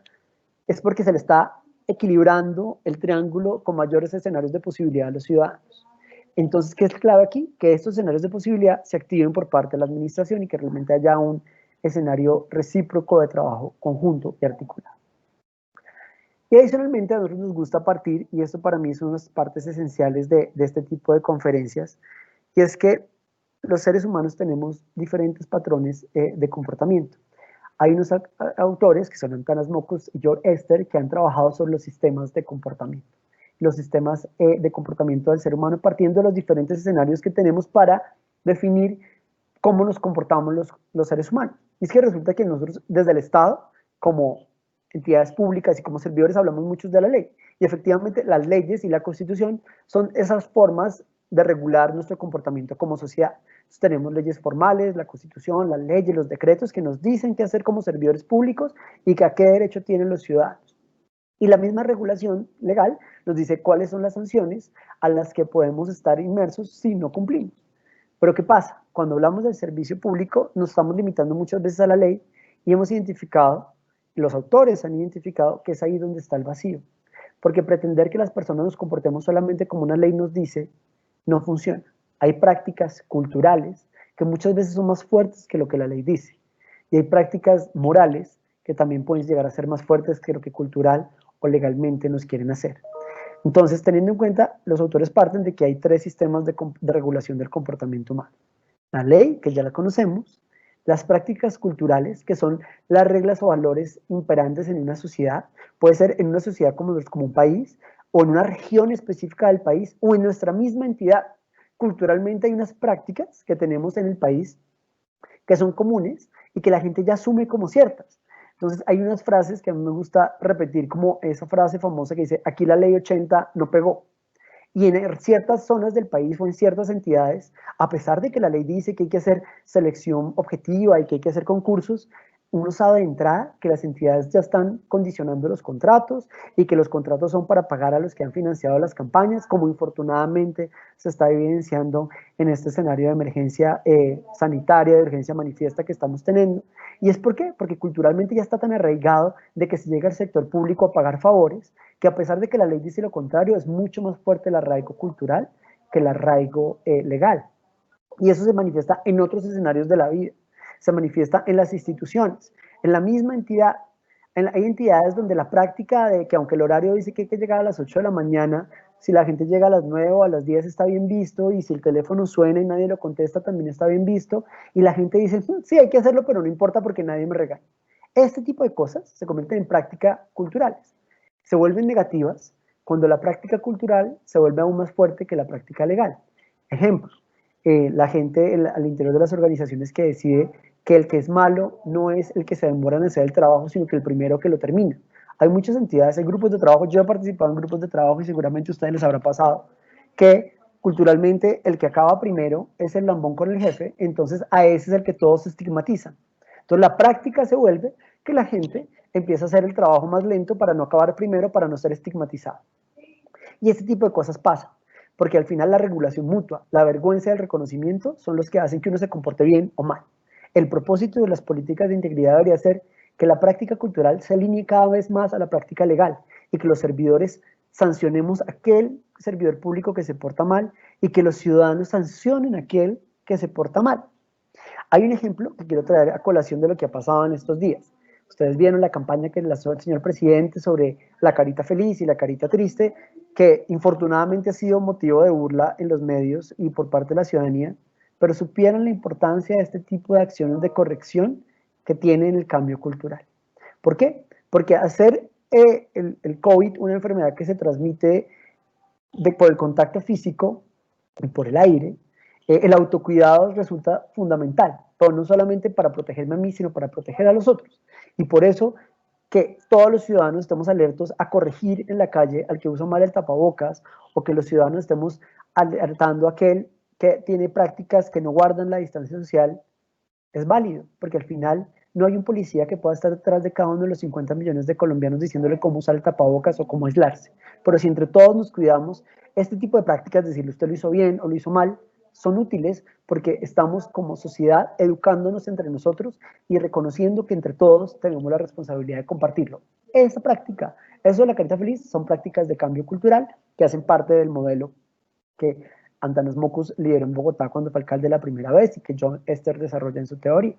Es porque se le está equilibrando el triángulo con mayores escenarios de posibilidad a los ciudadanos. Entonces, ¿qué es clave aquí? Que estos escenarios de posibilidad se activen por parte de la administración y que realmente haya un escenario recíproco de trabajo conjunto y articulado. Y adicionalmente a nosotros nos gusta partir, y esto para mí son unas partes esenciales de este tipo de conferencias, y es que los seres humanos tenemos diferentes patrones de comportamiento. Hay unos autores, que son Antanas Asmokos y George Esther, que han trabajado sobre los sistemas de comportamiento. Los sistemas de comportamiento del ser humano partiendo de los diferentes escenarios que tenemos para definir cómo nos comportamos los seres humanos. Y es que resulta que nosotros desde el Estado, como entidades públicas y como servidores, hablamos mucho de la ley. Y efectivamente las leyes y la Constitución son esas formas de regular nuestro comportamiento como sociedad. Entonces, tenemos leyes formales, la Constitución, las leyes, los decretos que nos dicen qué hacer como servidores públicos y que a qué derecho tienen los ciudadanos. Y la misma regulación legal nos dice cuáles son las sanciones a las que podemos estar inmersos si no cumplimos. Pero ¿qué pasa? Cuando hablamos del servicio público nos estamos limitando muchas veces a la ley y hemos identificado, los autores han identificado que es ahí donde está el vacío. Porque pretender que las personas nos comportemos solamente como una ley nos dice, no funciona. Hay prácticas culturales que muchas veces son más fuertes que lo que la ley dice. Y hay prácticas morales que también pueden llegar a ser más fuertes que lo que cultural o legalmente nos quieren hacer. Entonces, teniendo en cuenta, los autores parten de que hay 3 sistemas de regulación del comportamiento humano. La ley, que ya la conocemos, las prácticas culturales, que son las reglas o valores imperantes en una sociedad, puede ser en una sociedad como un país, o en una región específica del país, o en nuestra misma entidad. Culturalmente hay unas prácticas que tenemos en el país que son comunes y que la gente ya asume como ciertas. Entonces hay unas frases que a mí me gusta repetir, como esa frase famosa que dice, aquí la ley 80 no pegó. Y en ciertas zonas del país o en ciertas entidades, a pesar de que la ley dice que hay que hacer selección objetiva y que hay que hacer concursos, uno sabe de entrada que las entidades ya están condicionando los contratos y que los contratos son para pagar a los que han financiado las campañas, como infortunadamente se está evidenciando en este escenario de emergencia sanitaria, de urgencia manifiesta que estamos teniendo. ¿Y es por qué? Porque culturalmente ya está tan arraigado de que se llega al sector público a pagar favores, que a pesar de que la ley dice lo contrario, es mucho más fuerte el arraigo cultural que el arraigo legal. Y eso se manifiesta en otros escenarios de la vida. Se manifiesta en las instituciones, en la misma entidad. Hay entidades donde la práctica de que aunque el horario dice que hay que llegar a las 8 de la mañana, si la gente llega a las 9 o a las 10 está bien visto, y si el teléfono suena y nadie lo contesta también está bien visto, y la gente dice, sí, hay que hacerlo, pero no importa porque nadie me regaña. Este tipo de cosas se convierten en prácticas culturales. Se vuelven negativas cuando la práctica cultural se vuelve aún más fuerte que la práctica legal. Ejemplo, la gente al interior de las organizaciones que decide que el que es malo no es el que se demora en hacer el trabajo, sino que el primero que lo termina. Hay muchas entidades, hay grupos de trabajo, yo he participado en grupos de trabajo y seguramente a ustedes les habrá pasado, que culturalmente el que acaba primero es el lambón con el jefe, entonces a ese es el que todos estigmatizan. Entonces la práctica se vuelve que la gente empieza a hacer el trabajo más lento para no acabar primero, para no ser estigmatizado. Y este tipo de cosas pasan, porque al final la regulación mutua, la vergüenza y el reconocimiento son los que hacen que uno se comporte bien o mal. El propósito de las políticas de integridad debería ser que la práctica cultural se alinee cada vez más a la práctica legal y que los servidores sancionemos a aquel servidor público que se porta mal y que los ciudadanos sancionen a aquel que se porta mal. Hay un ejemplo que quiero traer a colación de lo que ha pasado en estos días. Ustedes vieron la campaña que lanzó el señor presidente sobre la carita feliz y la carita triste, que infortunadamente ha sido motivo de burla en los medios y por parte de la ciudadanía, pero supieron la importancia de este tipo de acciones de corrección que tienen el cambio cultural. ¿Por qué? Porque hacer el COVID una enfermedad que se transmite por el contacto físico y por el aire, el autocuidado resulta fundamental, pero no solamente para protegerme a mí, sino para proteger a los otros. Y por eso que todos los ciudadanos estemos alertos a corregir en la calle al que usa mal el tapabocas, o que los ciudadanos estemos alertando a aquel que tiene prácticas que no guardan la distancia social, es válido, porque al final no hay un policía que pueda estar detrás de cada uno de los 50 millones de colombianos diciéndole cómo usar el tapabocas o cómo aislarse. Pero si entre todos nos cuidamos, este tipo de prácticas, decirle usted lo hizo bien o lo hizo mal, son útiles porque estamos como sociedad educándonos entre nosotros y reconociendo que entre todos tenemos la responsabilidad de compartirlo. Esa práctica, eso de la carita feliz, son prácticas de cambio cultural que hacen parte del modelo que Antanas Mockus lideró en Bogotá cuando fue alcalde la primera vez y que John Esther desarrolla en su teoría.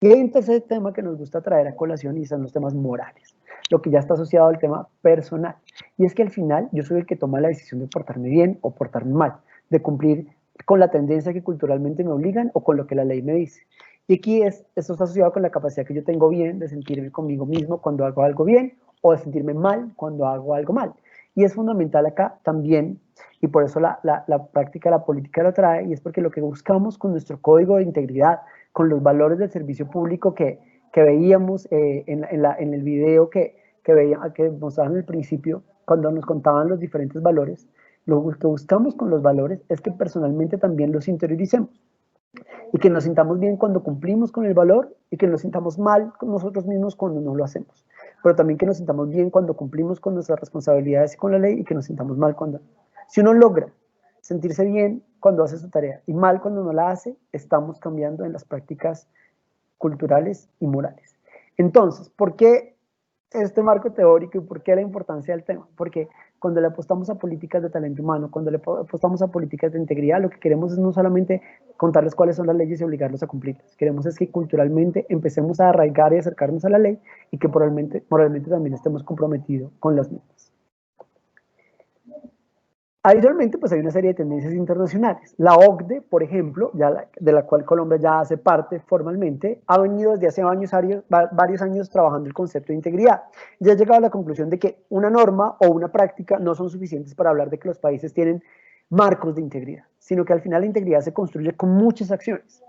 Y hay un tercer tema que nos gusta traer a colación y son los temas morales, lo que ya está asociado al tema personal. Y es que al final yo soy el que toma la decisión de portarme bien o portarme mal, de cumplir con la tendencia que culturalmente me obligan o con lo que la ley me dice. Y aquí esto está asociado con la capacidad que yo tengo bien de sentirme conmigo mismo cuando hago algo bien o de sentirme mal cuando hago algo mal. Y es fundamental acá también, y por eso la práctica de la política lo trae, y es porque lo que buscamos con nuestro código de integridad, con los valores del servicio público que veíamos en el video que mostraban al principio, cuando nos contaban los diferentes valores, lo que buscamos con los valores es que personalmente también los interioricemos y que nos sintamos bien cuando cumplimos con el valor y que nos sintamos mal con nosotros mismos cuando no lo hacemos, pero también que nos sintamos bien cuando cumplimos con nuestras responsabilidades y con la ley y que nos sintamos mal cuando... Si uno logra sentirse bien cuando hace su tarea y mal cuando no la hace, estamos cambiando en las prácticas culturales y morales. Entonces, ¿por qué este marco teórico y por qué la importancia del tema? Porque cuando le apostamos a políticas de talento humano, cuando le apostamos a políticas de integridad, lo que queremos es no solamente contarles cuáles son las leyes y obligarlos a cumplirlas. Queremos es que culturalmente empecemos a arraigar y acercarnos a la ley y que moralmente también estemos comprometidos con las mismas. Adicionalmente, pues hay una serie de tendencias internacionales. La OCDE, por ejemplo, de la cual Colombia ya hace parte formalmente, ha venido desde hace varios años trabajando el concepto de integridad. Ya ha llegado a la conclusión de que una norma o una práctica no son suficientes para hablar de que los países tienen marcos de integridad, sino que al final la integridad se construye con muchas acciones.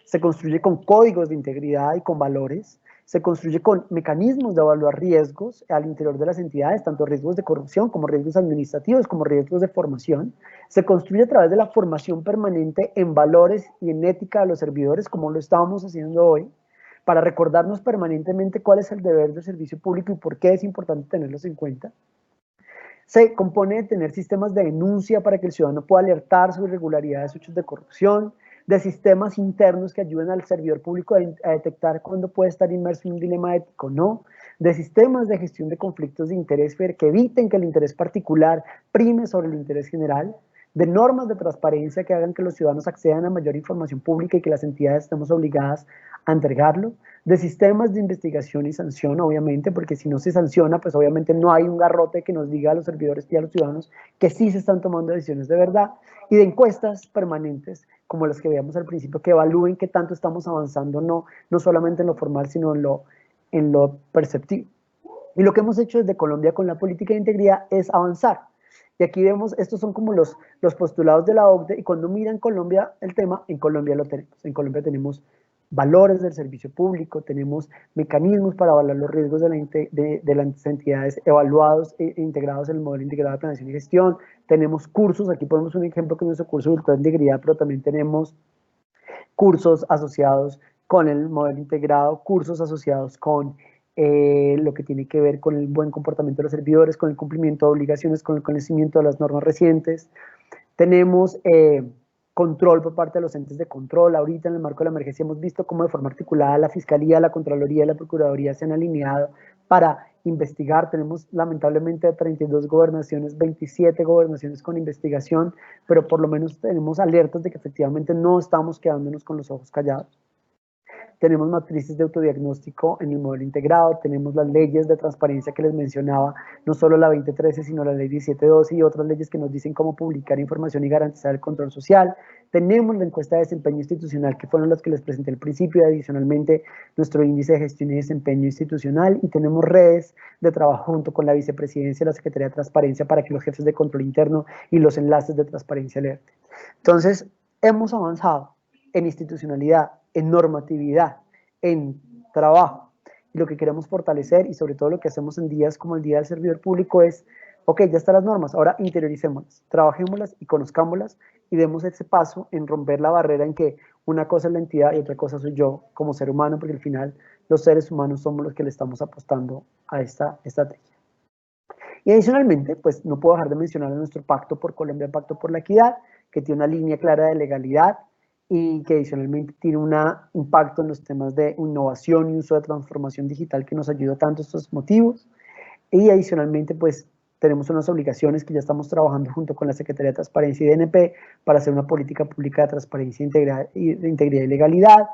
Se construye con códigos de integridad y con valores, se construye con mecanismos de evaluar riesgos al interior de las entidades, tanto riesgos de corrupción como riesgos administrativos, como riesgos de formación. Se construye a través de la formación permanente en valores y en ética de los servidores, como lo estábamos haciendo hoy, para recordarnos permanentemente cuál es el deber del servicio público y por qué es importante tenerlos en cuenta. Se compone de tener sistemas de denuncia para que el ciudadano pueda alertar sobre irregularidades o hechos de corrupción, de sistemas internos que ayuden al servidor público a detectar cuándo puede estar inmerso en un dilema ético o no, de sistemas de gestión de conflictos de interés que eviten que el interés particular prime sobre el interés general, de normas de transparencia que hagan que los ciudadanos accedan a mayor información pública y que las entidades estemos obligadas a entregarlo, de sistemas de investigación y sanción, obviamente, porque si no se sanciona, pues obviamente no hay un garrote que nos diga a los servidores y a los ciudadanos que sí se están tomando decisiones de verdad, y de encuestas permanentes, como las que veíamos al principio, que evalúen qué tanto estamos avanzando, no solamente en lo formal, sino en lo perceptivo. Y lo que hemos hecho desde Colombia con la política de integridad es avanzar. Y aquí vemos, estos son como los postulados de la OCDE, y cuando miran Colombia el tema, en Colombia lo tenemos. En Colombia tenemos valores del servicio público, tenemos mecanismos para evaluar los riesgos de las entidades evaluados e integrados en el modelo integrado de planeación y gestión, tenemos cursos, aquí ponemos un ejemplo que es nuestro curso virtual de integridad, pero también tenemos cursos asociados con el modelo integrado, cursos asociados con lo que tiene que ver con el buen comportamiento de los servidores, con el cumplimiento de obligaciones, con el conocimiento de las normas recientes. Tenemos control por parte de los entes de control. Ahorita en el marco de la emergencia hemos visto cómo de forma articulada la Fiscalía, la Contraloría y la Procuraduría se han alineado para investigar. Tenemos lamentablemente de 32 gobernaciones, 27 gobernaciones con investigación, pero por lo menos tenemos alertas de que efectivamente no estamos quedándonos con los ojos callados. Tenemos matrices de autodiagnóstico en el modelo integrado, tenemos las leyes de transparencia que les mencionaba, no solo la 2013, sino la ley 1712 y otras leyes que nos dicen cómo publicar información y garantizar el control social. Tenemos la encuesta de desempeño institucional, que fueron las que les presenté al principio, y adicionalmente nuestro índice de gestión y desempeño institucional, y tenemos redes de trabajo junto con la vicepresidencia y la Secretaría de Transparencia para que los jefes de control interno y los enlaces de transparencia alerten. Entonces, hemos avanzado en institucionalidad, en normatividad, en trabajo. Y lo que queremos fortalecer, y sobre todo lo que hacemos en días como el Día del Servidor Público, es, ok, ya están las normas, ahora interioricémoslas, trabajémoslas y conozcámoslas y demos ese paso en romper la barrera en que una cosa es la entidad y otra cosa soy yo como ser humano, porque al final los seres humanos somos los que le estamos apostando a esta estrategia. Y adicionalmente, pues no puedo dejar de mencionar a nuestro Pacto por Colombia, Pacto por la Equidad, que tiene una línea clara de legalidad y que adicionalmente tiene un impacto en los temas de innovación y uso de transformación digital que nos ayuda tanto a estos motivos. Y adicionalmente, pues tenemos unas obligaciones que ya estamos trabajando junto con la Secretaría de Transparencia y DNP para hacer una política pública de transparencia, integridad y legalidad,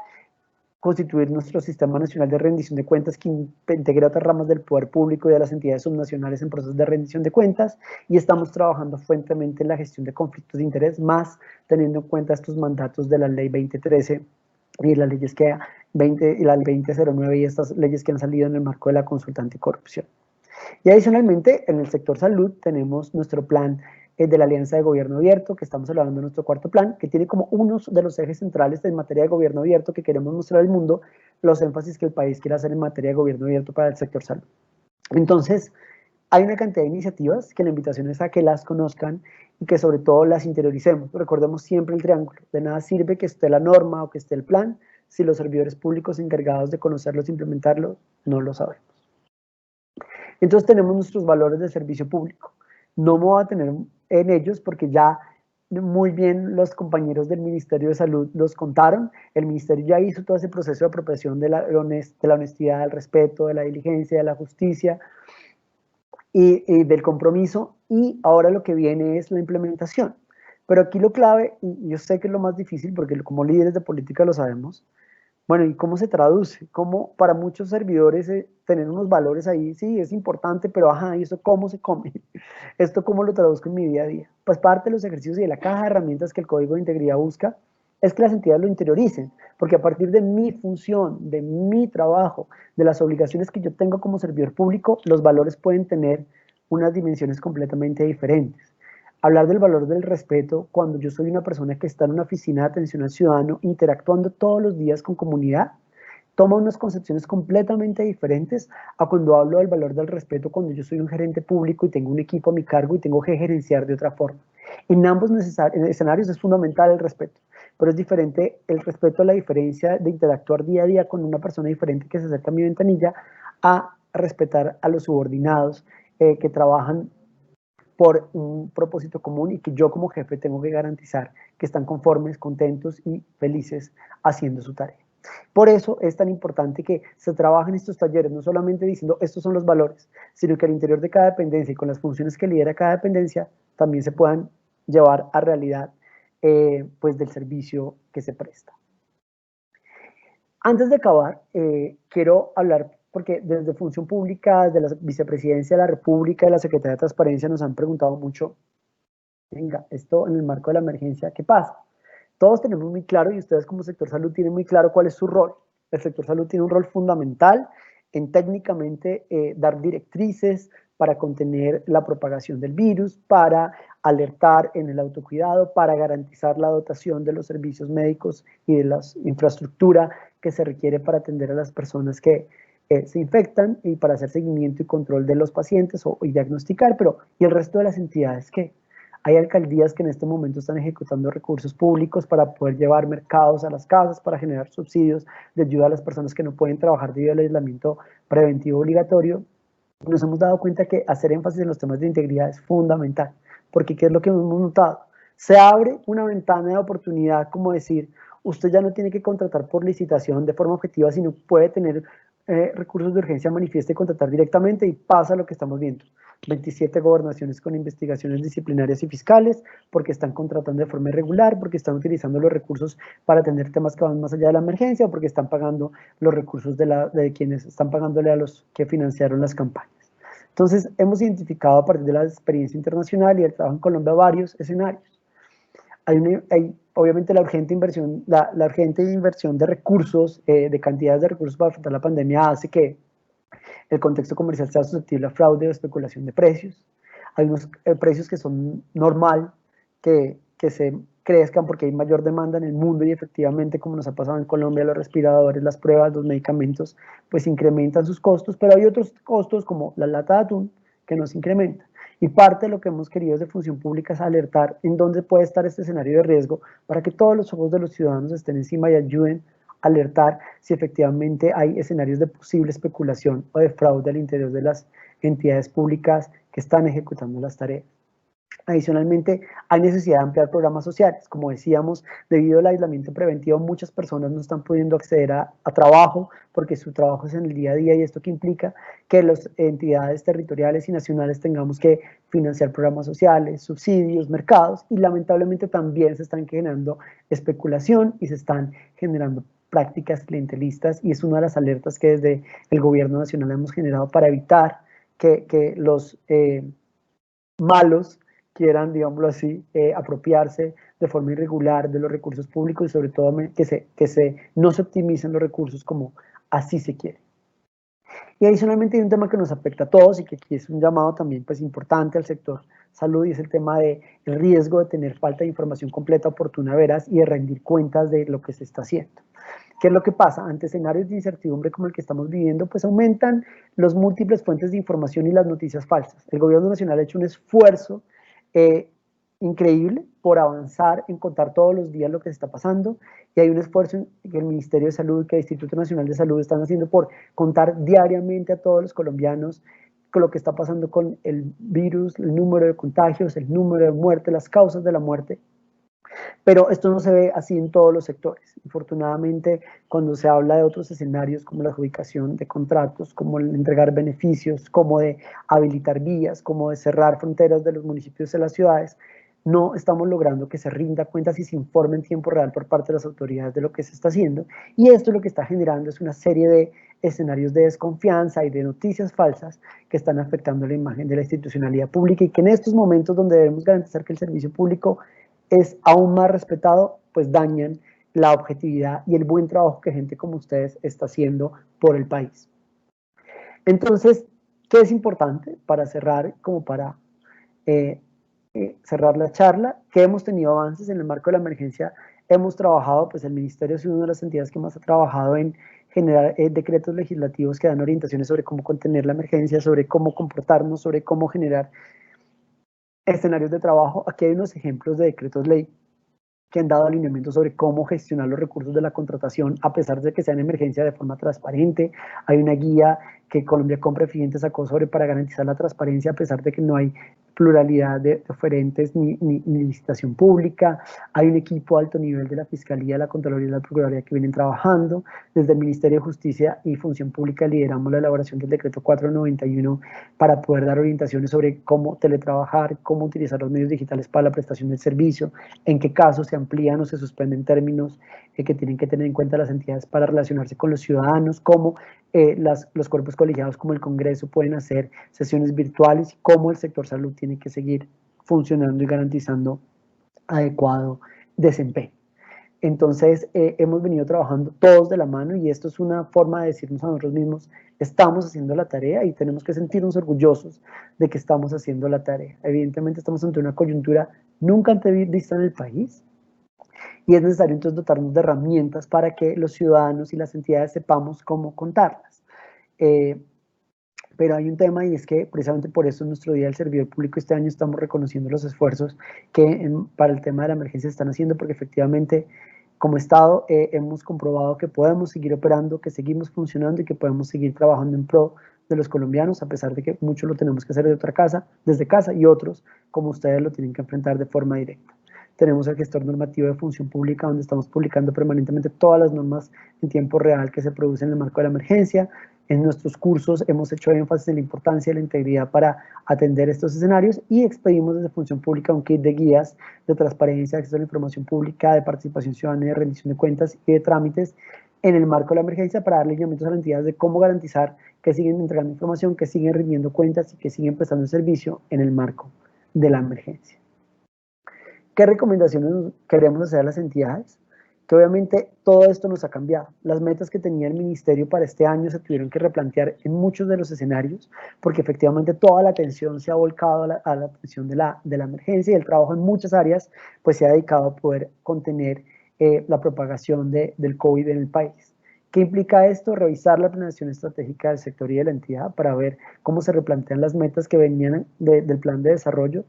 constituir nuestro Sistema Nacional de Rendición de Cuentas que integre otras ramas del poder público y de las entidades subnacionales en procesos de rendición de cuentas, y estamos trabajando fuertemente en la gestión de conflictos de interés, más teniendo en cuenta estos mandatos de la Ley 2013 y las leyes que y la Ley 2009 y estas leyes que han salido en el marco de la consulta anticorrupción. Y adicionalmente, en el sector salud tenemos nuestro plan de la Alianza de Gobierno Abierto, que estamos elaborando nuestro cuarto plan, que tiene como uno de los ejes centrales en materia de gobierno abierto que queremos mostrar al mundo, los énfasis que el país quiere hacer en materia de gobierno abierto para el sector salud. Entonces, hay una cantidad de iniciativas que la invitación es a que las conozcan y que sobre todo las interioricemos. Recordemos siempre el triángulo. De nada sirve que esté la norma o que esté el plan si los servidores públicos encargados de conocerlos e implementarlos no lo sabemos. Entonces tenemos nuestros valores de servicio público. No me voy a tener en ellos porque ya muy bien los compañeros del Ministerio de Salud los contaron. El Ministerio ya hizo todo ese proceso de apropiación de la honestidad, del respeto, de la diligencia, de la justicia y del compromiso, y ahora lo que viene es la implementación. Pero aquí lo clave, y yo sé que es lo más difícil porque como líderes de política lo sabemos, bueno, ¿y cómo se traduce? ¿Cómo para muchos servidores tener unos valores ahí? Sí, es importante, pero ajá, ¿y eso cómo se come? ¿Esto cómo lo traduzco en mi día a día? Pues parte de los ejercicios y de la caja de herramientas que el Código de Integridad busca es que las entidades lo interioricen, porque a partir de mi función, de mi trabajo, de las obligaciones que yo tengo como servidor público, los valores pueden tener unas dimensiones completamente diferentes. Hablar del valor del respeto cuando yo soy una persona que está en una oficina de atención al ciudadano interactuando todos los días con comunidad, toma unas concepciones completamente diferentes a cuando hablo del valor del respeto cuando yo soy un gerente público y tengo un equipo a mi cargo y tengo que gerenciar de otra forma. En ambos escenarios es fundamental el respeto, pero es diferente el respeto a la diferencia de interactuar día a día con una persona diferente que se acerca a mi ventanilla a respetar a los subordinados que trabajan por un propósito común y que yo como jefe tengo que garantizar que están conformes, contentos y felices haciendo su tarea. Por eso es tan importante que se trabajen estos talleres, no solamente diciendo estos son los valores, sino que al interior de cada dependencia y con las funciones que lidera cada dependencia también se puedan llevar a realidad pues del servicio que se presta. Antes de acabar, quiero hablar, porque desde Función Pública, desde la Vicepresidencia de la República y la Secretaría de Transparencia nos han preguntado mucho, venga, esto en el marco de la emergencia, ¿qué pasa? Todos tenemos muy claro, y ustedes como sector salud tienen muy claro cuál es su rol. El sector salud tiene un rol fundamental en técnicamente dar directrices para contener la propagación del virus, para alertar en el autocuidado, para garantizar la dotación de los servicios médicos y de la infraestructura que se requiere para atender a las personas que se infectan y para hacer seguimiento y control de los pacientes y diagnosticar, pero ¿y el resto de las entidades qué? Hay alcaldías que en este momento están ejecutando recursos públicos para poder llevar mercados a las casas, para generar subsidios de ayuda a las personas que no pueden trabajar debido al aislamiento preventivo obligatorio. Nos hemos dado cuenta que hacer énfasis en los temas de integridad es fundamental, porque ¿qué es lo que hemos notado? Se abre una ventana de oportunidad, como decir, usted ya no tiene que contratar por licitación de forma objetiva, sino puede tener recursos de urgencia manifiesta y contratar directamente, y pasa lo que estamos viendo. 27 gobernaciones con investigaciones disciplinarias y fiscales, porque están contratando de forma irregular, porque están utilizando los recursos para atender temas que van más allá de la emergencia, o porque están pagando los recursos de quienes están pagándole a los que financiaron las campañas. Entonces, hemos identificado a partir de la experiencia internacional y el trabajo en Colombia varios escenarios. Hay obviamente la urgente inversión de recursos, de cantidades de recursos para afrontar la pandemia, hace que el contexto comercial sea susceptible a fraude o especulación de precios. Hay unos precios que son normal que se crezcan porque hay mayor demanda en el mundo, y efectivamente, como nos ha pasado en Colombia, los respiradores, las pruebas, los medicamentos, pues incrementan sus costos, pero hay otros costos como la lata de atún que no se incrementan. Y parte de lo que hemos querido desde Función Pública es alertar en dónde puede estar este escenario de riesgo para que todos los ojos de los ciudadanos estén encima y ayuden a alertar si efectivamente hay escenarios de posible especulación o de fraude al interior de las entidades públicas que están ejecutando las tareas. Adicionalmente, hay necesidad de ampliar programas sociales. Como decíamos, debido al aislamiento preventivo, muchas personas no están pudiendo acceder a trabajo porque su trabajo es en el día a día, y esto que implica que las entidades territoriales y nacionales tengamos que financiar programas sociales, subsidios, mercados, y lamentablemente también se están generando especulación y se están generando prácticas clientelistas, y es una de las alertas que desde el gobierno nacional hemos generado para evitar que los malos quieran, digámoslo así, apropiarse de forma irregular de los recursos públicos, y sobre todo que no se optimicen los recursos como así se quiere. Y adicionalmente hay un tema que nos afecta a todos y que aquí es un llamado también pues importante al sector salud, y es el tema del riesgo de tener falta de información completa, oportuna, veraz, y de rendir cuentas de lo que se está haciendo. ¿Qué es lo que pasa? Ante escenarios de incertidumbre como el que estamos viviendo, pues aumentan las múltiples fuentes de información y las noticias falsas. El gobierno nacional ha hecho un esfuerzo increíble por avanzar en contar todos los días lo que se está pasando, y hay un esfuerzo que el Ministerio de Salud, que el Instituto Nacional de Salud están haciendo por contar diariamente a todos los colombianos con lo que está pasando con el virus, el número de contagios, el número de muertes, las causas de la muerte. Pero esto no se ve así en todos los sectores. Infortunadamente, cuando se habla de otros escenarios como la adjudicación de contratos, como el entregar beneficios, como de habilitar vías, como de cerrar fronteras de los municipios de las ciudades, no estamos logrando que se rinda cuentas y se informe en tiempo real por parte de las autoridades de lo que se está haciendo. Y esto lo que está generando es una serie de escenarios de desconfianza y de noticias falsas que están afectando la imagen de la institucionalidad pública, y que en estos momentos donde debemos garantizar que el servicio público es aún más respetado, pues dañan la objetividad y el buen trabajo que gente como ustedes está haciendo por el país. Entonces, ¿qué es importante para cerrar, como para cerrar la charla? Que hemos tenido avances en el marco de la emergencia. Hemos trabajado, pues el Ministerio ha sido una de las entidades que más ha trabajado en generar decretos legislativos que dan orientaciones sobre cómo contener la emergencia, sobre cómo comportarnos, sobre cómo generar escenarios de trabajo. Aquí hay unos ejemplos de decretos ley que han dado alineamientos sobre cómo gestionar los recursos de la contratación a pesar de que sea en emergencia, de forma transparente. Hay una guía que Colombia Compra Eficiente sacó para garantizar la transparencia a pesar de que no hay pluralidad de oferentes ni licitación pública. Hay un equipo de alto nivel de la Fiscalía, la Contraloría y la Procuraduría que vienen trabajando. Desde el Ministerio de Justicia y Función Pública lideramos la elaboración del decreto 491 para poder dar orientaciones sobre cómo teletrabajar, cómo utilizar los medios digitales para la prestación del servicio, en qué casos se amplían o se suspenden términos que tienen que tener en cuenta las entidades para relacionarse con los ciudadanos, cómo los cuerpos colegiados como el Congreso pueden hacer sesiones virtuales, y cómo el sector salud tiene que seguir funcionando y garantizando adecuado desempeño. Entonces, hemos venido trabajando todos de la mano, y esto es una forma de decirnos a nosotros mismos, estamos haciendo la tarea, y tenemos que sentirnos orgullosos de que estamos haciendo la tarea. Evidentemente estamos ante una coyuntura nunca antes vista en el país, y es necesario entonces dotarnos de herramientas para que los ciudadanos y las entidades sepamos cómo contarlas. Pero hay un tema, y es que precisamente por eso en nuestro Día del Servidor Público este año estamos reconociendo los esfuerzos que para el tema de la emergencia se están haciendo, porque efectivamente como Estado hemos comprobado que podemos seguir operando, que seguimos funcionando y que podemos seguir trabajando en pro de los colombianos, a pesar de que muchos lo tenemos que hacer desde casa, y otros, como ustedes, lo tienen que enfrentar de forma directa. tenemos el gestor normativo de función pública, donde estamos publicando permanentemente todas las normas en tiempo real que se producen en el marco de la emergencia. En nuestros cursos hemos hecho énfasis en la importancia de la integridad para atender estos escenarios y expedimos desde Función Pública un kit de guías de transparencia, acceso a la información pública, de participación ciudadana y de rendición de cuentas y de trámites en el marco de la emergencia para darle lineamientos a las entidades de cómo garantizar que siguen entregando información, que siguen rindiendo cuentas y que siguen prestando servicio en el marco de la emergencia. ¿Qué recomendaciones queremos hacer a las entidades? Que obviamente todo esto nos ha cambiado. Las metas que tenía el ministerio para este año se tuvieron que replantear en muchos de los escenarios, porque efectivamente toda la atención se ha volcado a la atención de la emergencia, y el trabajo en muchas áreas pues se ha dedicado a poder contener la propagación del COVID en el país. ¿Qué implica esto? Revisar la planeación estratégica del sector y de la entidad para ver cómo se replantean las metas que venían del plan de desarrollo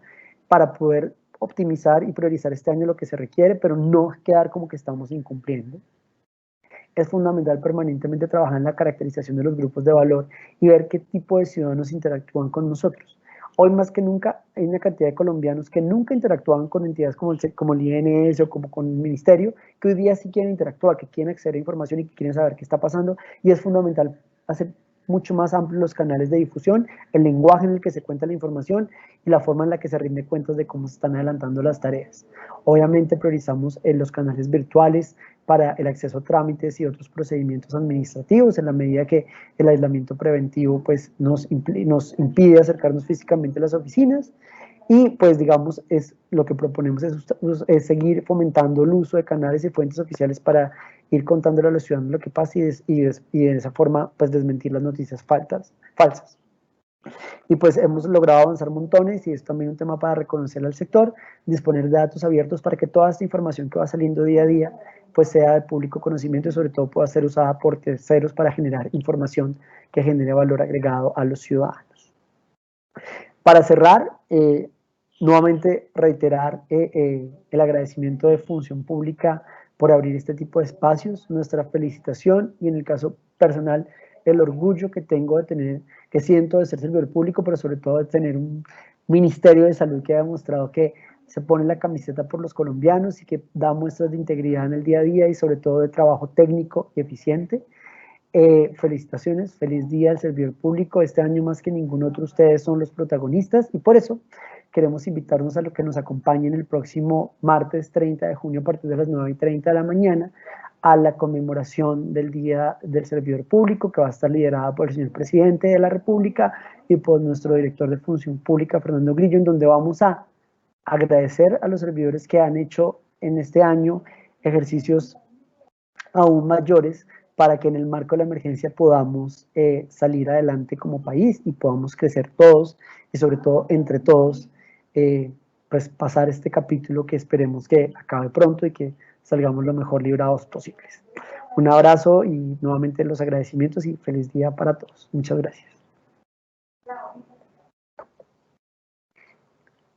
para poder optimizar y priorizar este año lo que se requiere, pero no quedar como que estamos incumpliendo. Es fundamental permanentemente trabajar en la caracterización de los grupos de valor y ver qué tipo de ciudadanos interactúan con nosotros. Hoy más que nunca hay una cantidad de colombianos que nunca interactuaban con entidades como el INS o como con el ministerio, que hoy día sí quieren interactuar, que quieren acceder a información y que quieren saber qué está pasando, y es fundamental hacer mucho más amplios los canales de difusión, el lenguaje en el que se cuenta la información y la forma en la que se rinde cuentas de cómo se están adelantando las tareas. Obviamente priorizamos los canales virtuales para el acceso a trámites y otros procedimientos administrativos, en la medida que el aislamiento preventivo pues, nos impide acercarnos físicamente a las oficinas. Y pues digamos, lo que proponemos es seguir fomentando el uso de canales y fuentes oficiales para ir contándole a los ciudadanos lo que pasa y de esa forma pues desmentir las noticias falsas. Y pues hemos logrado avanzar montones, y es también un tema para reconocer al sector, disponer de datos abiertos para que toda esta información que va saliendo día a día pues sea de público conocimiento y sobre todo pueda ser usada por terceros para generar información que genere valor agregado a los ciudadanos. Para cerrar, nuevamente reiterar el agradecimiento de Función Pública por abrir este tipo de espacios, nuestra felicitación y en el caso personal el orgullo que tengo de tener, que siento de ser servidor público, pero sobre todo de tener un Ministerio de Salud que ha demostrado que se pone la camiseta por los colombianos y que da muestras de integridad en el día a día y sobre todo de trabajo técnico y eficiente. Felicitaciones, feliz día al servidor público. Este año más que ningún otro ustedes son los protagonistas y por eso queremos invitarnos a lo que nos acompañen el próximo martes 30 de junio a partir de las 9:30 de la mañana a la conmemoración del Día del Servidor Público, que va a estar liderada por el señor Presidente de la República y por nuestro director de Función Pública, Fernando Grillo, en donde vamos a agradecer a los servidores que han hecho en este año ejercicios aún mayores para que en el marco de la emergencia podamos salir adelante como país y podamos crecer todos y sobre todo entre todos, pues pasar este capítulo que esperemos que acabe pronto y que salgamos lo mejor librados posibles. Un abrazo y nuevamente los agradecimientos y feliz día para todos. Muchas gracias.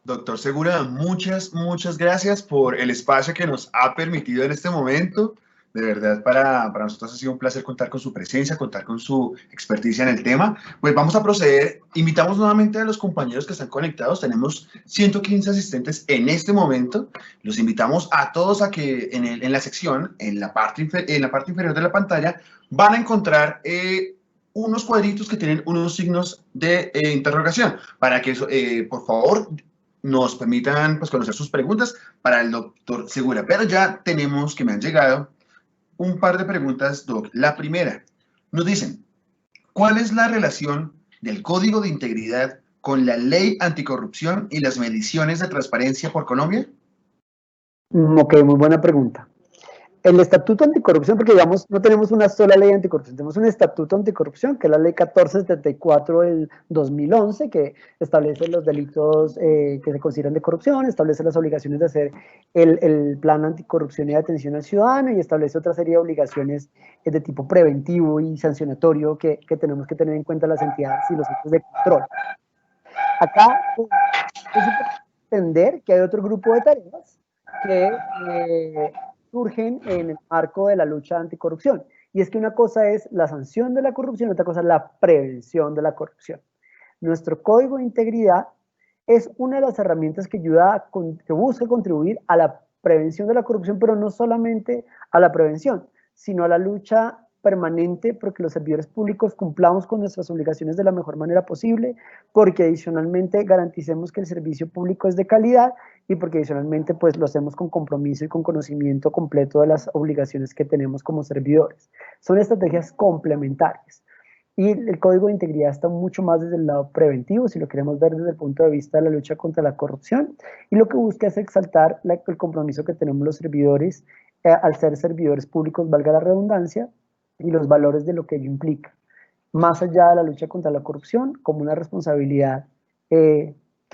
Doctor Segura, muchas gracias por el espacio que nos ha permitido en este momento. De verdad, para nosotros ha sido un placer contar con su presencia, contar con su experticia en el tema. Pues vamos a proceder. Invitamos nuevamente a los compañeros que están conectados. Tenemos 115 asistentes en este momento. Los invitamos a todos a que en la sección, en la parte inferior de la pantalla, van a encontrar unos cuadritos que tienen unos signos de interrogación para que, por favor, nos permitan pues, conocer sus preguntas para el doctor Segura. Pero ya tenemos que me han llegado un par de preguntas, Doc. La primera, nos dicen, ¿cuál es la relación del Código de Integridad con la Ley Anticorrupción y las mediciones de transparencia por Colombia? Ok, muy buena pregunta. El Estatuto Anticorrupción, porque digamos, no tenemos una sola ley anticorrupción, tenemos un Estatuto Anticorrupción, que es la ley 1474 del 2011, que establece los delitos que se consideran de corrupción, establece las obligaciones de hacer el plan anticorrupción y de atención al ciudadano, y establece otra serie de obligaciones de tipo preventivo y sancionatorio que tenemos que tener en cuenta las entidades y los entes de control. Acá pues, es importante entender que hay otro grupo de tareas que surgen en el marco de la lucha anticorrupción. Y es que una cosa es la sanción de la corrupción, otra cosa es la prevención de la corrupción. Nuestro Código de Integridad es una de las herramientas que ayuda, que busca contribuir a la prevención de la corrupción, pero no solamente a la prevención, sino a la lucha permanente porque los servidores públicos cumplamos con nuestras obligaciones de la mejor manera posible, porque adicionalmente garanticemos que el servicio público es de calidad y porque adicionalmente pues lo hacemos con compromiso y con conocimiento completo de las obligaciones que tenemos como servidores. Son estrategias complementarias. Y el Código de Integridad está mucho más desde el lado preventivo, si lo queremos ver desde el punto de vista de la lucha contra la corrupción, y lo que busca es exaltar el compromiso que tenemos los servidores al ser servidores públicos, valga la redundancia, y los valores de lo que ello implica, más allá de la lucha contra la corrupción, como una responsabilidad que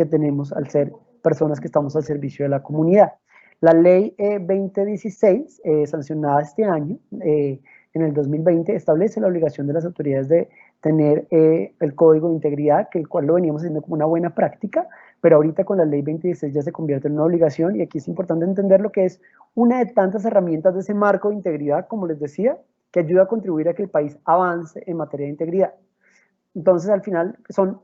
tenemos al ser personas que estamos al servicio de la comunidad. La ley 2016, sancionada este año, en el 2020, establece la obligación de las autoridades de tener el Código de Integridad, que el cual lo veníamos haciendo como una buena práctica, pero ahorita con la ley 2016 ya se convierte en una obligación, y aquí es importante entender lo que es una de tantas herramientas de ese marco de integridad, como les decía, que ayuda a contribuir a que el país avance en materia de integridad. Entonces, al final, son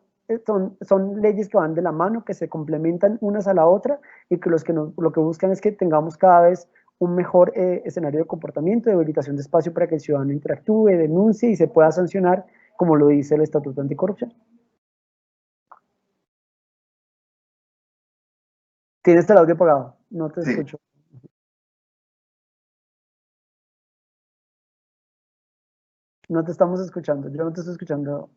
leyes que van de la mano, que se complementan unas a la otra, y que lo que buscan es que tengamos cada vez un mejor escenario de comportamiento, de habilitación de espacio para que el ciudadano interactúe, denuncie y se pueda sancionar, como lo dice el Estatuto Anticorrupción. Tienes el audio apagado, no te escucho. No te estamos escuchando, yo no te estoy escuchando.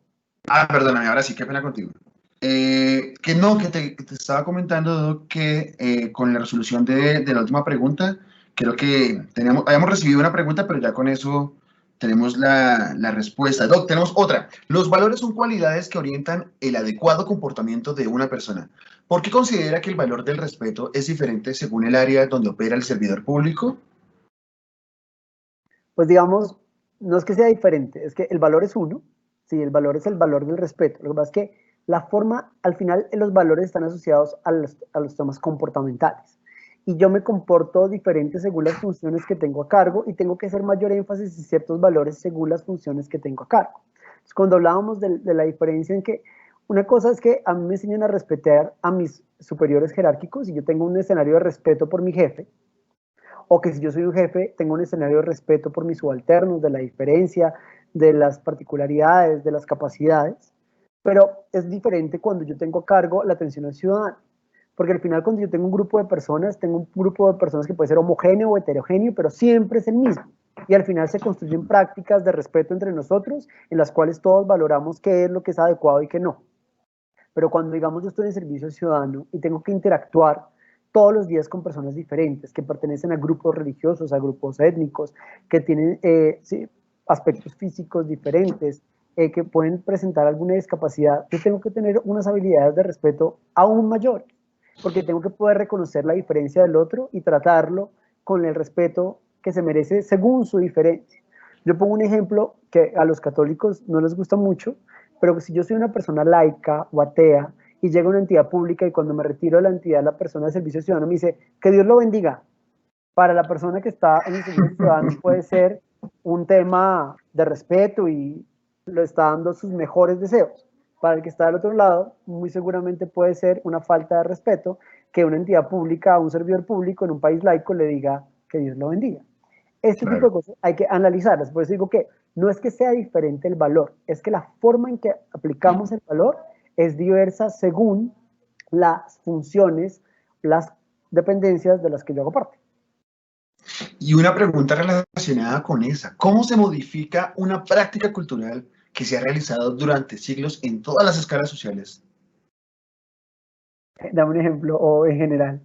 Perdóname, ahora sí, qué pena contigo. Que te estaba comentando que con la resolución de la última pregunta, creo que habíamos recibido una pregunta, pero ya con eso tenemos la respuesta. Doc, tenemos otra. Los valores son cualidades que orientan el adecuado comportamiento de una persona. ¿Por qué considera que el valor del respeto es diferente según el área donde opera el servidor público? Pues digamos, no es que sea diferente, es que el valor es uno, sí, el valor es el valor del respeto. Lo que pasa es que la forma, al final, los valores están asociados a los temas comportamentales. Y yo me comporto diferente según las funciones que tengo a cargo y tengo que hacer mayor énfasis en ciertos valores según las funciones que tengo a cargo. Entonces, cuando hablábamos de la diferencia en que una cosa es que a mí me enseñan a respetar a mis superiores jerárquicos y yo tengo un escenario de respeto por mi jefe, o que si yo soy un jefe, tengo un escenario de respeto por mis subalternos, de la diferencia, de las particularidades, de las capacidades, pero es diferente cuando yo tengo a cargo la atención al ciudadano, porque al final cuando yo tengo un grupo de personas que puede ser homogéneo o heterogéneo, pero siempre es el mismo, y al final se construyen prácticas de respeto entre nosotros, en las cuales todos valoramos qué es lo que es adecuado y qué no. Pero cuando, digamos, yo estoy en servicio al ciudadano y tengo que interactuar todos los días con personas diferentes, que pertenecen a grupos religiosos, a grupos étnicos, que tienen aspectos físicos diferentes, que pueden presentar alguna discapacidad, yo tengo que tener unas habilidades de respeto aún mayores, porque tengo que poder reconocer la diferencia del otro y tratarlo con el respeto que se merece según su diferencia. Yo pongo un ejemplo que a los católicos no les gusta mucho, pero si yo soy una persona laica o atea, y llega a una entidad pública y cuando me retiro de la entidad, la persona de servicio ciudadano me dice, que Dios lo bendiga. Para la persona que está en el servicio ciudadano puede ser un tema de respeto y le está dando sus mejores deseos. Para el que está del otro lado, muy seguramente puede ser una falta de respeto que una entidad pública, un servidor público en un país laico le diga que Dios lo bendiga. Este tipo de cosas hay que analizarlas. Por eso digo que no es que sea diferente el valor, es que la forma en que aplicamos el valor es diversa según las funciones, las dependencias de las que yo hago parte. Y una pregunta relacionada con esa. ¿Cómo se modifica una práctica cultural que se ha realizado durante siglos en todas las escalas sociales? Dame un ejemplo, o en general.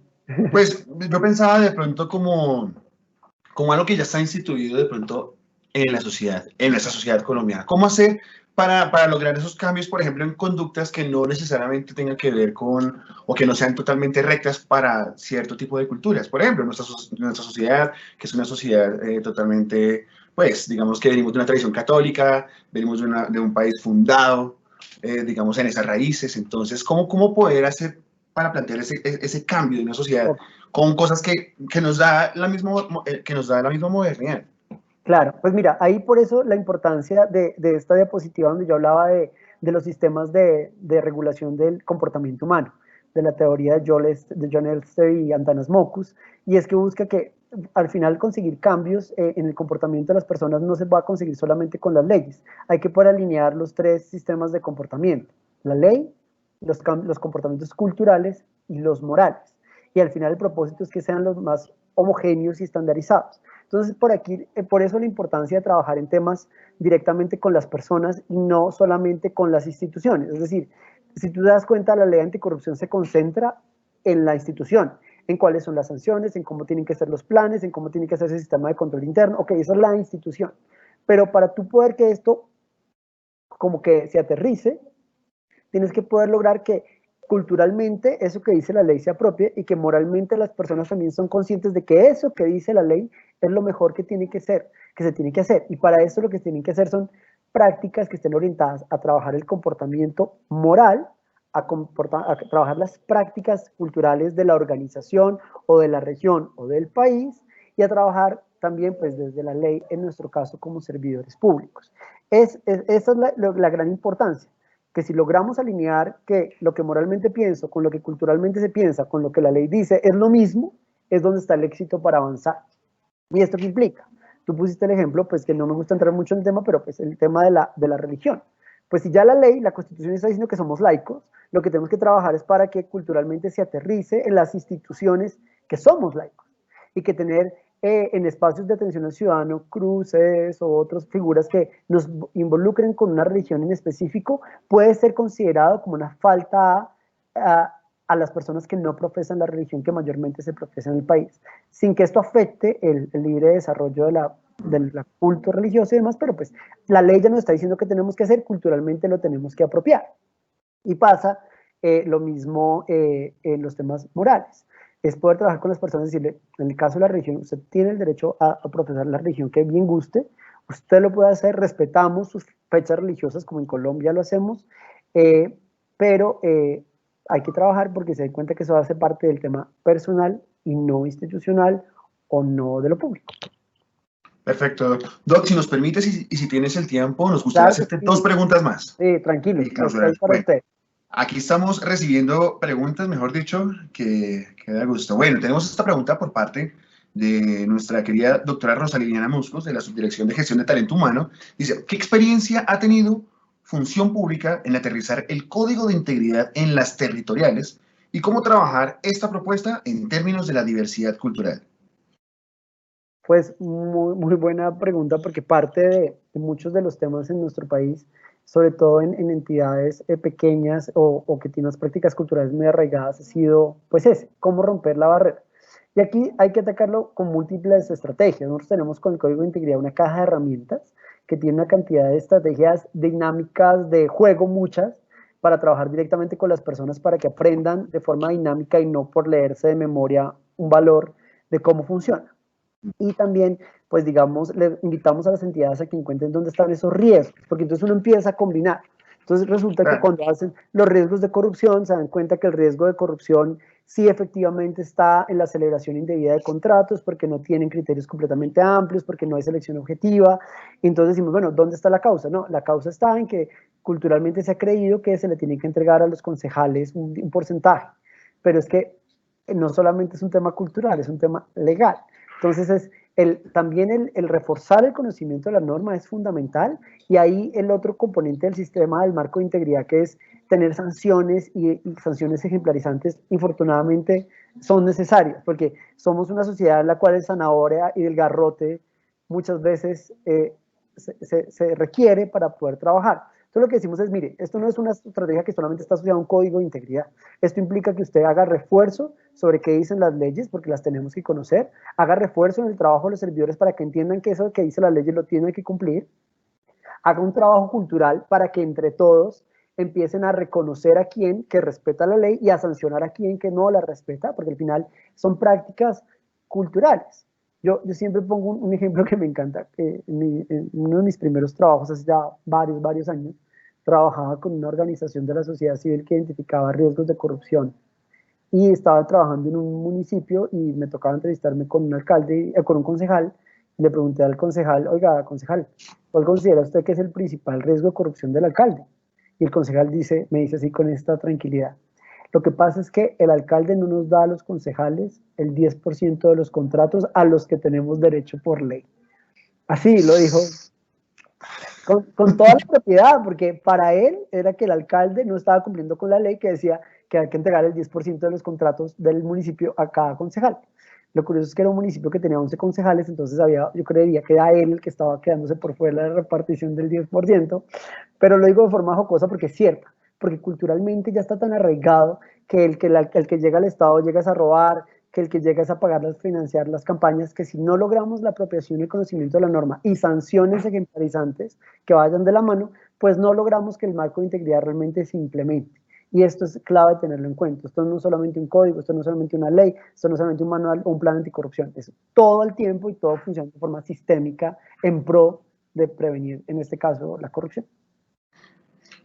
Pues yo pensaba de pronto como algo que ya está instituido de pronto en la sociedad, en nuestra sociedad colombiana. ¿Cómo hacer para lograr esos cambios, por ejemplo, en conductas que no necesariamente tengan que ver con, o que no sean totalmente rectas para cierto tipo de culturas? Por ejemplo, nuestra sociedad, que es una sociedad totalmente, pues, digamos que venimos de una tradición católica, venimos de un país fundado, digamos, en esas raíces. Entonces, ¿cómo poder hacer para plantear ese cambio de una sociedad con cosas que nos da la misma modernidad? Claro, pues mira, ahí por eso la importancia de esta diapositiva donde yo hablaba de los sistemas de regulación del comportamiento humano, de la teoría de John Elster y Antanas Mockus, y es que busca que al final conseguir cambios en el comportamiento de las personas no se va a conseguir solamente con las leyes. Hay que poder alinear los tres sistemas de comportamiento: la ley, los comportamientos culturales y los morales. Y al final el propósito es que sean los más homogéneos y estandarizados. Entonces, por eso la importancia de trabajar en temas directamente con las personas y no solamente con las instituciones. Es decir, si tú te das cuenta, la ley anticorrupción se concentra en la institución, en cuáles son las sanciones, en cómo tienen que ser los planes, en cómo tiene que ser ese sistema de control interno. Ok, esa es la institución. Pero para tú poder que esto como que se aterrice, tienes que poder lograr que culturalmente eso que dice la ley se apropie y que moralmente las personas también son conscientes de que eso que dice la ley es lo mejor que tiene que ser, que se tiene que hacer. Y para eso lo que tienen que hacer son prácticas que estén orientadas a trabajar el comportamiento moral, a trabajar las prácticas culturales de la organización o de la región o del país, y a trabajar también pues desde la ley, en nuestro caso como servidores públicos. Esa es la gran importancia, que si logramos alinear que lo que moralmente pienso con lo que culturalmente se piensa, con lo que la ley dice es lo mismo, es donde está el éxito para avanzar. ¿Y esto qué implica? Tú pusiste el ejemplo, pues que no me gusta entrar mucho en el tema, pero pues el tema de la religión. Pues si ya la ley, la Constitución está diciendo que somos laicos, lo que tenemos que trabajar es para que culturalmente se aterrice en las instituciones que somos laicos, y que tener en espacios de atención al ciudadano cruces o otras figuras que nos involucren con una religión en específico puede ser considerado como una falta a las personas que no profesan la religión que mayormente se profesa en el país, sin que esto afecte el libre desarrollo del culto religioso y demás, pero pues la ley ya nos está diciendo que tenemos que hacer, culturalmente lo tenemos que apropiar. Y pasa lo mismo en los temas morales. Es poder trabajar con las personas y decirle, en el caso de la religión, usted tiene el derecho a profesar la religión que bien guste, usted lo puede hacer, respetamos sus fechas religiosas como en Colombia lo hacemos, pero hay que trabajar porque se den cuenta que eso hace parte del tema personal y no institucional o no de lo público. Perfecto, Doc. Doc, si nos permites y si tienes el tiempo, nos gustaría hacerte dos preguntas más. Sí, tranquilo. Bueno, aquí estamos recibiendo preguntas, mejor dicho, que da gusto. Bueno, tenemos esta pregunta por parte de nuestra querida doctora Rosalina Muscos, de la Subdirección de Gestión de Talento Humano. Dice, ¿qué experiencia ha tenido Función Pública en aterrizar el Código de Integridad en las territoriales y cómo trabajar esta propuesta en términos de la diversidad cultural? Pues muy buena pregunta, porque parte de muchos de los temas en nuestro país, sobre todo en entidades pequeñas o que tienen unas prácticas culturales muy arraigadas, ha sido pues cómo romper la barrera. Y aquí hay que atacarlo con múltiples estrategias. Nosotros tenemos con el Código de Integridad una caja de herramientas que tiene una cantidad de estrategias dinámicas de juego, muchas, para trabajar directamente con las personas para que aprendan de forma dinámica y no por leerse de memoria un valor de cómo funciona. Y también, pues digamos, le invitamos a las entidades a que encuentren dónde están esos riesgos, porque entonces uno empieza a combinar. Entonces resulta que cuando hacen los riesgos de corrupción, se dan cuenta que el riesgo de corrupción sí efectivamente está en la celebración indebida de contratos, porque no tienen criterios completamente amplios, porque no hay selección objetiva. Entonces decimos, bueno, ¿dónde está la causa? No, la causa está en que culturalmente se ha creído que se le tiene que entregar a los concejales un porcentaje, pero es que no solamente es un tema cultural, es un tema legal. Entonces, también el reforzar el conocimiento de la norma es fundamental, y ahí el otro componente del sistema del marco de integridad, que es tener sanciones y sanciones ejemplarizantes, infortunadamente son necesarias, porque somos una sociedad en la cual el zanahoria y el garrote muchas veces se requiere para poder trabajar. Entonces lo que decimos es, mire, esto no es una estrategia que solamente está asociada a un código de integridad. Esto implica que usted haga refuerzo sobre qué dicen las leyes, porque las tenemos que conocer, haga refuerzo en el trabajo de los servidores para que entiendan que eso que dice las leyes lo tienen que cumplir, haga un trabajo cultural para que entre todos empiecen a reconocer a quien que respeta la ley y a sancionar a quien que no la respeta, porque al final son prácticas culturales. Yo siempre pongo un ejemplo que me encanta. En uno de mis primeros trabajos, hace ya varios años, trabajaba con una organización de la sociedad civil que identificaba riesgos de corrupción. Y estaba trabajando en un municipio y me tocaba entrevistarme con un alcalde, con un concejal. Y le pregunté al concejal, oiga, concejal, ¿cuál considera usted que es el principal riesgo de corrupción del alcalde? Y el concejal me dice así con esta tranquilidad, Lo que pasa es que el alcalde no nos da a los concejales el 10% de los contratos a los que tenemos derecho por ley. Así lo dijo con toda la propiedad, porque para él era que el alcalde no estaba cumpliendo con la ley que decía que hay que entregar el 10% de los contratos del municipio a cada concejal. Lo curioso es que era un municipio que tenía 11 concejales, entonces yo creería que era él el que estaba quedándose por fuera de la repartición del 10%, pero lo digo de forma jocosa porque es cierta, porque culturalmente ya está tan arraigado que el que llega al Estado llega a robar, que el que llega es a financiar las campañas, que si no logramos la apropiación y el conocimiento de la norma y sanciones ejemplarizantes que vayan de la mano, pues no logramos que el marco de integridad realmente se implemente. Y esto es clave tenerlo en cuenta. Esto no es solamente un código, esto no es solamente una ley, esto no es solamente un manual o un plan anticorrupción. Es todo el tiempo y todo funciona de forma sistémica en pro de prevenir, en este caso, la corrupción.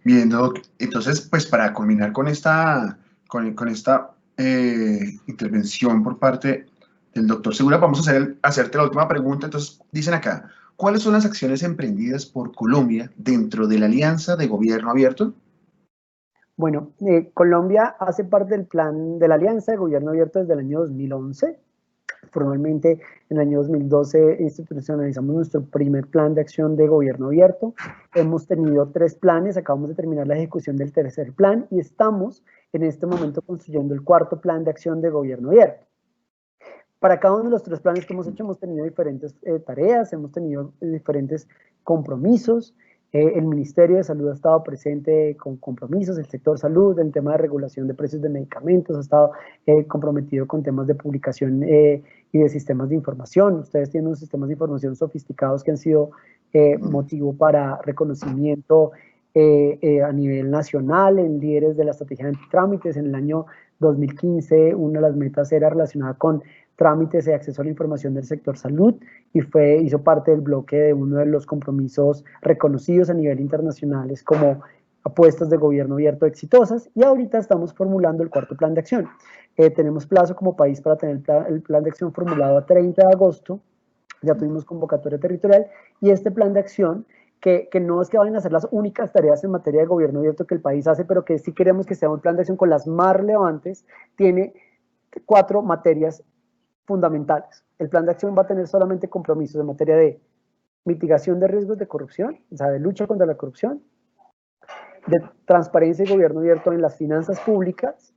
Bien, Doc. Entonces, pues para culminar con esta intervención por parte del doctor Segura, vamos a hacerte la última pregunta. Entonces, dicen acá, ¿cuáles son las acciones emprendidas por Colombia dentro de la Alianza de Gobierno Abierto? Bueno, Colombia hace parte del plan de la Alianza de Gobierno Abierto desde el año 2011. Formalmente, en el año 2012 institucionalizamos nuestro primer plan de acción de gobierno abierto. Hemos tenido 3 planes, acabamos de terminar la ejecución del tercer plan y estamos en este momento construyendo el 4º plan de acción de gobierno abierto. Para cada uno de los 3 planes que hemos hecho hemos tenido diferentes tareas, hemos tenido diferentes compromisos. El Ministerio de Salud ha estado presente con compromisos, el sector salud, el tema de regulación de precios de medicamentos, ha estado comprometido con temas de publicación y de sistemas de información. Ustedes tienen unos sistemas de información sofisticados que han sido motivo para reconocimiento a nivel nacional en líderes de la estrategia de antitrámites. En el año 2015, una de las metas era relacionada con trámites de acceso a la información del sector salud y hizo parte del bloque de uno de los compromisos reconocidos a nivel internacional como apuestas de gobierno abierto exitosas, y ahorita estamos formulando el 4º plan de acción. Tenemos plazo como país para tener el plan de acción formulado a 30 de agosto, ya tuvimos convocatoria territorial, y este plan de acción, que no es que vayan a ser las únicas tareas en materia de gobierno abierto que el país hace, pero que sí queremos que sea un plan de acción con las más relevantes, tiene 4 materias fundamentales. El plan de acción va a tener solamente compromisos en materia de mitigación de riesgos de corrupción, o sea, de lucha contra la corrupción, de transparencia y gobierno abierto en las finanzas públicas,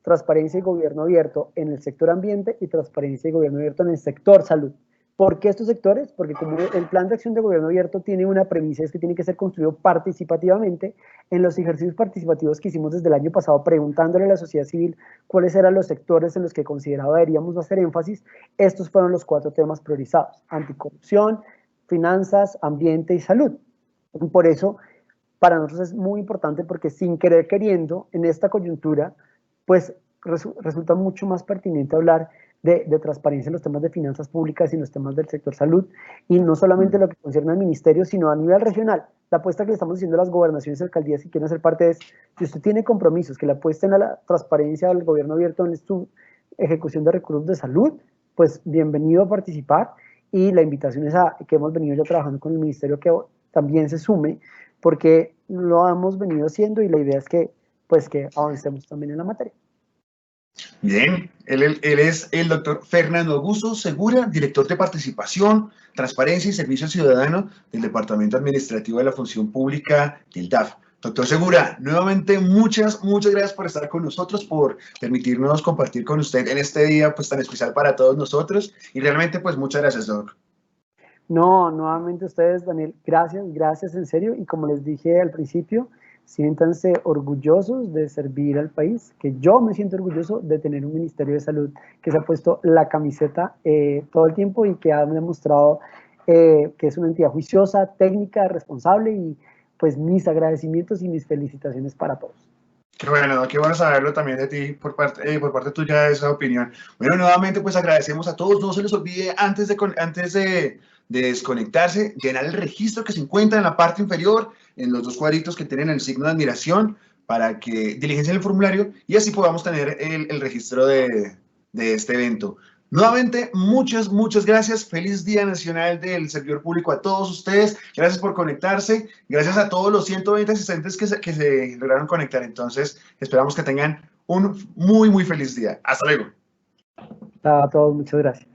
transparencia y gobierno abierto en el sector ambiente y transparencia y gobierno abierto en el sector salud. ¿Por qué estos sectores? Porque como el plan de acción de gobierno abierto tiene una premisa, es que tiene que ser construido participativamente. En los ejercicios participativos que hicimos desde el año pasado, preguntándole a la sociedad civil cuáles eran los sectores en los que consideraba deberíamos hacer énfasis, estos fueron los 4 temas priorizados: anticorrupción, finanzas, ambiente y salud. Y por eso, para nosotros es muy importante, porque sin querer queriendo, en esta coyuntura, pues resulta mucho más pertinente hablar de transparencia en los temas de finanzas públicas y en los temas del sector salud, y no solamente lo que concierne al ministerio, sino a nivel regional. La apuesta que le estamos haciendo a las gobernaciones y alcaldías, si quieren ser parte, es, si usted tiene compromisos que le apuesten a la transparencia al gobierno abierto en su ejecución de recursos de salud, pues bienvenido a participar, y la invitación es a que hemos venido ya trabajando con el ministerio que también se sume, porque lo hemos venido haciendo y la idea es que avancemos también en la materia. Bien, él es el doctor Fernando Augusto Segura, director de Participación, Transparencia y Servicio Ciudadano del Departamento Administrativo de la Función Pública del DAF. Doctor Segura, nuevamente muchas gracias por estar con nosotros, por permitirnos compartir con usted en este día pues tan especial para todos nosotros, y realmente pues muchas gracias, doc. No, nuevamente ustedes, Daniel, gracias en serio, y como les dije al principio, siéntanse orgullosos de servir al país, que yo me siento orgulloso de tener un Ministerio de Salud que se ha puesto la camiseta todo el tiempo y que ha demostrado que es una entidad juiciosa, técnica, responsable, y pues mis agradecimientos y mis felicitaciones para todos. Qué bueno saberlo también de ti, por parte tuya, de esa opinión. Bueno, nuevamente pues agradecemos a todos. No se les olvide, antes de desconectarse, llenar el registro que se encuentra en la parte inferior, en los 2 cuadritos que tienen el signo de admiración, para que diligencien el formulario y así podamos tener el registro de este evento. Nuevamente, muchas gracias. Feliz Día Nacional del Servidor Público a todos ustedes. Gracias por conectarse. Gracias a todos los 120 asistentes que se lograron conectar. Entonces, esperamos que tengan un muy, muy feliz día. Hasta luego. A todos, muchas gracias.